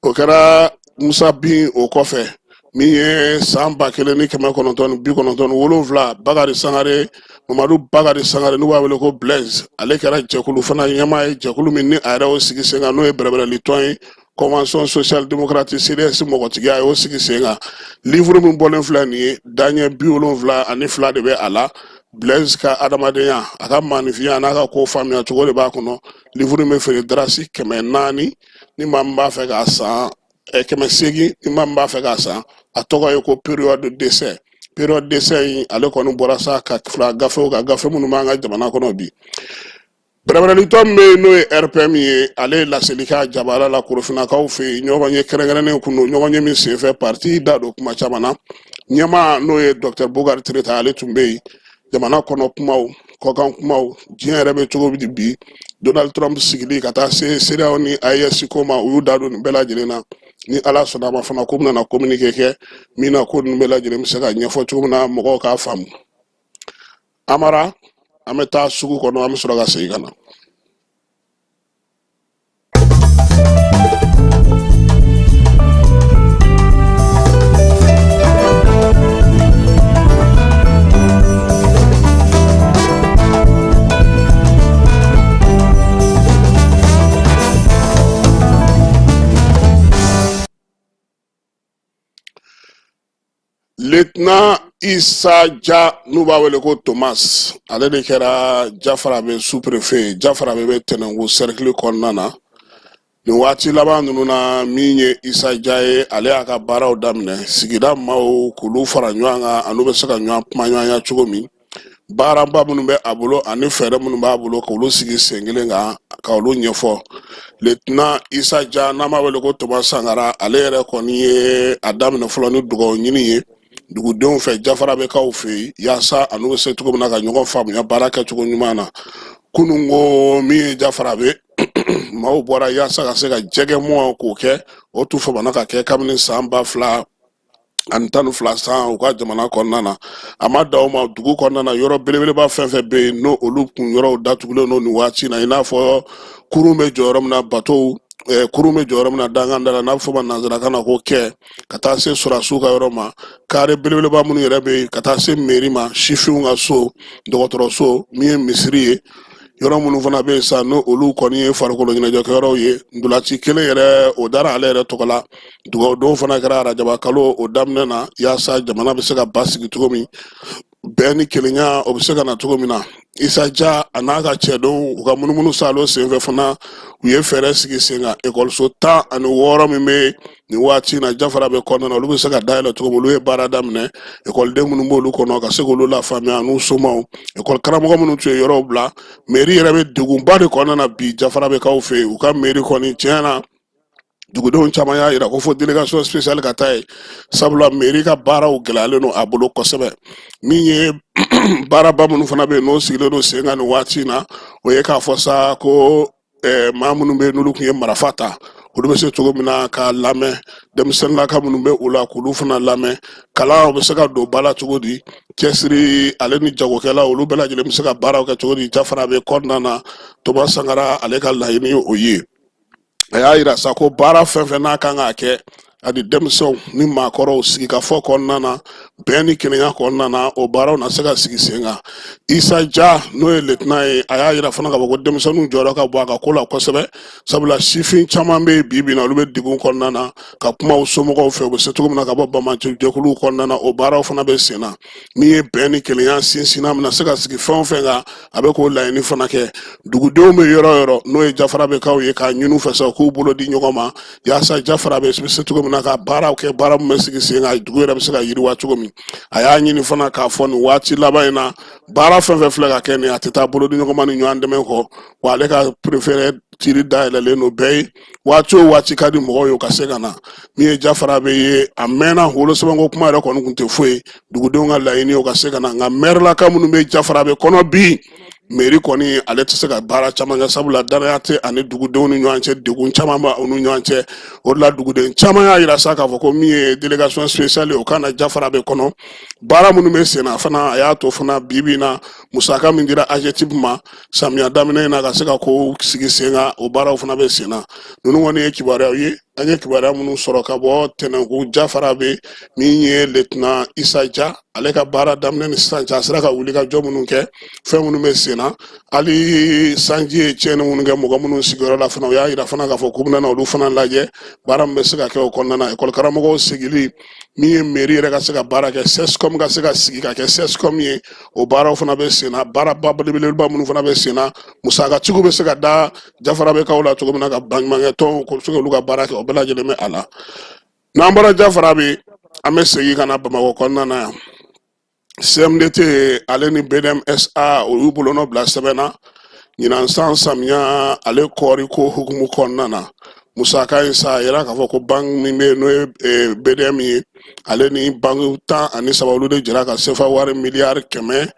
o kɛra Musa Bin o kɔfɛ min ye san 1997 Bakari Sangare Mamadu Bakari Sangare n'u b'a wele ko Blaise ale kɛra jɛkulu fana ɲɛmaa ye jɛkulu min ni a yɛrɛ y'o sigi sen kan n'o ye bɛrɛbɛrɛli tɔn ye convention sociale démocratique CDS mɔgɔtigiya a y'o sigi sen kan livre min bɔlen filɛ nin ye daɲɛ 72 de bɛ a la Blaise ka adamadenya a ka maanifinya n'a ka ko faamuya cogo de b'a kɔnɔ livre min bɛ feere darasi 400 ni maa min b'a fɛ k'a san 800 ni maa min b'a fɛ k'a san a tɔgɔ ye ko période de décès in ale kɔni bɔra sa ka fila gafew ka gafe minnu b'an ka jamana kɔnɔ bi bɛrɛbɛrɛlitɔ min bɛ yen n'o ye RPM ye ale ye laseli kɛ a jabara la Korofinakaw fɛ yen ɲɔgɔn ye kɛrɛnkɛrɛnnen kun don ɲɔgɔn ye min senfɛ parti da don kuma caman na ɲɛmaa n'o ye Dr Bukari Tireta ale tun bɛ yen jamana kɔnɔ kumaw kɔkan kumaw diɲɛ yɛrɛ bɛ cogo di bi Donald Trump sigili ka taa se CEDEAO ni AES ko ma u y'u da don nin bɛɛ lajɛlen na ni ala sɔnna ma fana ko bɛna na communiqué kɛ min na ko ninnu bɛɛ lajɛlen bɛ se ka ɲɛfɔ cogo min na mɔgɔw k'a faamu. Amara an bɛ taa sugu kɔnɔ an bɛ sɔrɔ ka segin ka na. Lieutenant Issa Dia n'u b'a wele ko Thomas ale de kɛra Jafarabe sous-préfet Jafarabe bɛ Tɛnɛnku cercle kɔnɔna na nin waati laban ninnu na min ye Issa Dia ye ale y'a ka baaraw daminɛ sigida maaw k'olu fara ɲɔgɔn kan an'u bɛ se ka ɲɔgɔn kuma ɲɔgɔnya cogo min baaraba minnu bɛ a bolo ani fɛɛrɛ minnu b'a bolo k'olu sigi sen kelen kan ka olu ɲɛfɔ. Lieutenant Issa Dia n'an b'a wele ko Thomas Sankara ale yɛrɛ kɔni ye a daminɛ fɔlɔ ni dugawu ɲini ye dugudenw fɛ Jafarabe kaw fɛ yen yaasa an'u bɛ se cogo min na ka ɲɔgɔn faamuya baara kɛcogo ɲuman na. Kunun ko min ye Jafarabe maaw bɔra yaasa ka se ka jɛgɛ mɔn k'o kɛ o tun famana ka kɛ kabini san 2000 ani 12 san u ka jamana kɔnɔna na a ma da o ma dugu kɔnɔna na yɔrɔ belebeleba fɛn fɛn bɛ yen n'o olu kun yɔrɔw datugulen n'o nin waati na i n'a fɔ kurun bɛ jɔ yɔrɔ min na bateau kurun bɛ jɔ yɔrɔ min na danganda la n'a bɛ fɔ ma nanzarakan na ko kɛ ka taa se surasiw ka yɔrɔ ma kare belebeleba minnu yɛrɛ bɛ yen ka taa se mairie ma sifinw ka so dɔgɔtɔrɔso min ye misiri ye yɔrɔ minnu fana bɛ yen sa n'o olu kɔni ye farikolo ɲɛnajɛkɛyɔrɔw ye ndolanci kelen yɛrɛ o dara ale yɛrɛ tɔgɔ la dugawudenw fana kɛra arajaba kalo o daminɛ na yaasa jamana bɛ se ka basigi cogo min bɛn ni kelenya o bɛ se ka na cogo min na Issa Dia a n'a ka cɛdenw u ka munumunu salo senfɛ fana u ye fɛɛrɛ sigi sen kan ekɔliso 16 min bɛ nin waati na Jafarabe kɔnɔna na olu bɛ se ka dayɛlɛ cogo min olu ye baara daminɛ ekɔliden minnu b'olu kɔnɔ ka se k'olu lafaamuya n'u somaw ekɔli karamɔgɔ minnu tun ye yɔrɔw bila mairie yɛrɛ bɛ degunba de kɔnɔna na bi Jafarabe kaw fɛ yen u ka mairie kɔni tiɲɛ na dugudenw caman y'a jira ko fo délégation spéciale ka taa yen sabula mairie ka baaraw gɛlɛyalen don a bolo kosɛbɛ min ye baaraba minnu fana bɛ yen n'o sigilen don sen kan nin waati na o ye k'a fɔ sa ko maa minnu bɛ yen n'olu tun ye marifa ta olu bɛ se cogo min na ka lamɛn denmisɛnninlaka minnu bɛ u la k'olu fana lamɛn kalan bɛ se ka don ba la cogo di cɛsiri ale ni jagokɛla olu bɛɛ lajɛlen bɛ se ka baaraw kɛ cogo di Jafarabe kɔnɔna na Thomas Sankara ale ka laɲini o ye a y'a jira sa ko baara fɛn fɛn n'a kan k'a kɛ ani denmisɛnw ni maakɔrɔw sigikafɔ kɔnɔna na bɛn ni kelenya kɔnɔna na o baaraw na se ka sigi sen kan Issa Dia n'o ye lieutenant ye a y'a jira fana k'a fɔ ko denmisɛnninw jɔyɔrɔ ka bɔ a ka ko la kosɛbɛ sabula sifin caman bɛ yen bi na olu bɛ degun kɔnɔna na ka kuma u somɔgɔw fɛ u bɛ se cogo min na ka bɔ bamajɛkuluw kɔnɔna na o baaraw fana bɛ sen na min ye bɛn ni kelenya sinsinna bɛna se ka sigi fɛn o fɛn kan a bɛ k'o laɲini fana kɛ dugudenw bɛ yɔrɔ o yɔrɔ n'o ye Jafarabe kaw ye k'a ɲini u fɛ sa k'u bolo di ɲɔgɔn ma yaasa Jafarabe bɛ se cogo min na ka baaraw kɛ baara min bɛ sigi sen kan dugu yɛrɛ bɛ se ka yiriwa cogo min a y'a ɲini fana k'a fɔ nin waati laban in na baara fɛn fɛn filɛ ka kɛ nin a tɛ taa bolo di ɲɔgɔn ma ni ɲɔgɔn dɛmɛ kɔ wa ale ka préféré tiri dayɛlɛlen don bɛɛ ye waati o waati ka di mɔgɔw ye u ka se ka na min ye Jafarabe ye a mɛnna wolosɛbɛnko kuma yɛrɛ kɔni tun tɛ foyi dugudenw ka laɲini o ka se ka na nka mairelaka minnu bɛ Jafarabe kɔnɔ bi mairie kɔni ale tɛ se ka baara caman kɛ sabula danaya tɛ ani dugudenw ni ɲɔgɔn cɛ degun caman b'a ni ɲɔgɔn cɛ o de la duguden caman y'a jira sa k'a fɔ ko min ye délégation spéciale ye o ka na Jafarabe kɔnɔ baara minnu bɛ sen na fana a y'a to fana bi na musaka min dira AGETIP ma samiya daminɛ in na ka se ka ko sigi sen kan o baaraw fana bɛ sen na ninnu kɔni ye kibaruyaw ye an ye kibaruya minnu sɔrɔ ka bɔ Tɛnɛnku Jafarabe min ye lieutenant Issa Dia ale ka baara daminɛ ni sisan cɛ a sera ka wuli ka jɔ minnu kɛ fɛn minnu bɛ sen na hali sanji ye tiɲɛni minnu kɛ mɔgɔ minnu sigiyɔrɔ la fana o y'a jira fana k'a fɔ k'u bɛna na olu fana lajɛ baara min bɛ se ka kɛ o kɔnɔna na ekɔli karamɔgɔw sigili min ye mairie yɛrɛ ka se ka baara kɛ CESCOM ka se ka sigi ka kɛ CESCOM ye o baaraw fana bɛ sen na baaraba belebeleba minnu fana bɛ sen na musakatigiw bɛ se ka da Jafarabe kaw la cogo min na ka baɲumankɛ tɔnw ko se k'olu ka baara kɛ o bɛɛ lajɛlen bɛ a la n'an bɔra Jafarabe an bɛ segin ka na Bamakɔ kɔnɔna na yan CMDT ale ni BDMSA o y'u bolonɔ bila sɛbɛn na ɲinan san samiya ale kɔɔri ko hukumu kɔnɔna na musaka in sa a yira k'a fɔ ko banque min bɛ yen n'o ye BDM ye ale ni banque 13 olu de jɛra ka sefa wari miliyari 100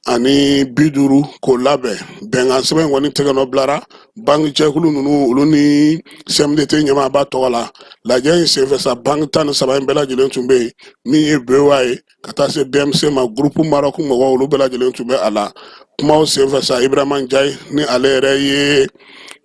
ani 50 k'o labɛn bɛnkan sɛbɛn kɔni tɛgɛnɔ bilara banki cɛkulu ninnu olu ni CMDT ɲɛmaa b'a tɔgɔ la lajɛ in senfɛ sa banki 13 in bɛɛ lajɛlen tun bɛ yen min ye BOA ye ka taa se BMC ma groupe Maroc mɔgɔw olu bɛɛ lajɛlen tun bɛ a la kumaw senfɛ sa Ibrahima Ndiaye ni ale yɛrɛ ye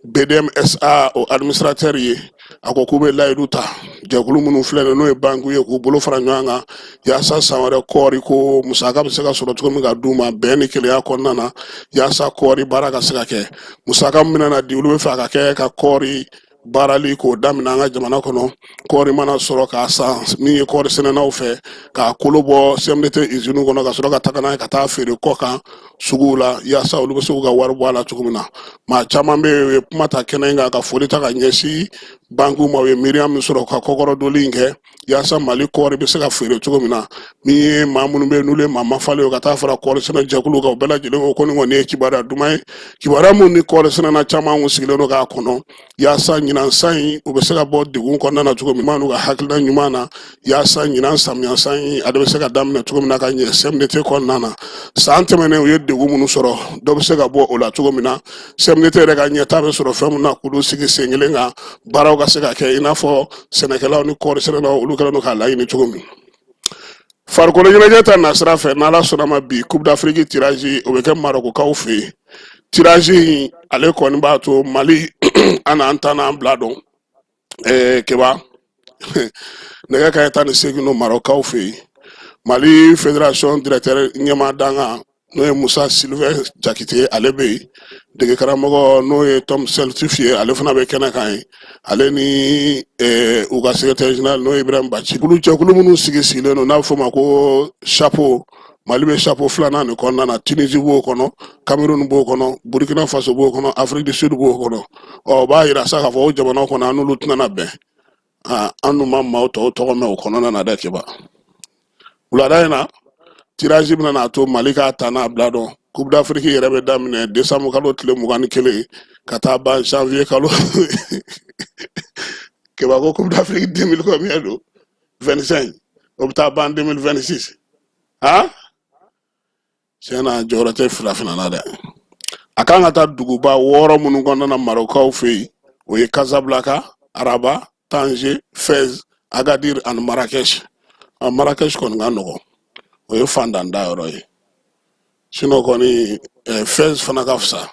BDMSA o administrateur ye a ko k'u bɛ layidu ta jɛkulu minnu filɛ nin n'o ye banque ye k'u bolo fara ɲɔgɔn kan yaasa san wɛrɛ kɔɔri ko musaka bɛ se ka sɔrɔ cogo min ka d'u ma bɛn ni kelenya kɔnɔna na yaasa kɔɔri baara ka se ka kɛ musaka min bɛna di olu bɛ fɛ a ka kɛ ka kɔɔri baarali k'o daminɛ an ka jamana kɔnɔ kɔɔri mana sɔrɔ k'a san min ye kɔɔri sɛnɛnaw fɛ k'a kolo bɔ CMDT usine kɔnɔ ka sɔrɔ ka taga n'a ye ka taa feere kɔ kan suguw la yaasa olu bɛ se k'u ka wari bɔ a la cogo min na maa caman bɛ yen u ye kuma ta kɛnɛ in kan ka foli ta ka ɲɛsin bankiw ma u ye miiriya min sɔrɔ ka kɔkɔrɔdonni in kɛ yaasa Mali kɔɔri bɛ se ka feere cogo min na min ye maa minnu bɛ yen n'olu ye maa mafalen ye ka taa fara kɔɔri sɛnɛ jɛkulu kan u bɛɛ lajɛlen ko nin kɔni ye kibaruya duman ye kibaruya minnu ni kɔɔri sɛnɛna caman kun sigilen don k'a kɔnɔ yaasa ɲinan san in u bɛ se ka bɔ degun kɔnɔna na cogo min na n'u ka hakilina ɲuman na yaasa ɲinan samiya san in a bɛ se ka daminɛ cogo min na ka ɲɛ CMDT kɔnɔna na san tɛmɛnen u ye degun minnu sɔrɔ dɔ bɛ se ka bɔ o la cogo min na CMDT yɛrɛ ka ɲɛta bɛ sɔrɔ fɛn min na k'olu sigi sen kelen kan baaraw ka se ka kɛ i n'a fɔ sɛnɛkɛlaw ni kɔɔri sɛnɛlaw olu kɛlen don k'a laɲini cogo min farikolo ɲɛnajɛ ta nasira fɛ n'Ala sɔnna ma bi Coupe d'Afrique tirage o bɛ kɛ Marocains fɛ yen tirage in ale kɔni b'a to Mali an n'an ta n'an bila dɔn keba nɛgɛ kanɲɛ 18 no Marocains fɛ yen Mali fédération directeur ɲɛmaa danga n'o ye Musa Sylvain Jakite ale bɛ yen dege karamɔgɔ n'o ye Tom Seltif ye ale fana bɛ kɛnɛ kan ye ale ni u ka secrétaire général n'o ye Ibrahim Baci jɛkulu minnu sigilen don n'a bɛ fɔ o ma ko chapeau Mali bɛ chapeau filanan nin kɔnɔna na Tunisie b'o kɔnɔ Cameroun b'o kɔnɔ Burkina Faso b'o kɔnɔ Afrique du Sud b'o kɔnɔ o b'a yira sa k'a fɔ o jamanaw kɔnɔ an n'olu tɛna bɛn an dun ma maaw tɔw tɔgɔ mɛn o kɔnɔna na dɛ keba wulada in na tirage bɛna n'a to Mali k'a ta n'a bila dɔn Coupe d'Afrique yɛrɛ bɛ daminɛ décembre kalo tile 21 ka taa ban janvier kalo keba ko Coupe d'Afrique 2000 combien do 25 o bɛ taa ban 2026 tiɲɛ na jɔyɔrɔ tɛ fila na dɛ a kan ka taa duguba 6 minnu kɔnɔna na Marocains fɛ yen o ye Casablanca Araba Tanger Fès Agadir ani Marrakech Marrakech kɔni ka nɔgɔn o ye fandanda yɔrɔ ye sinon kɔni Fès fana ka fisa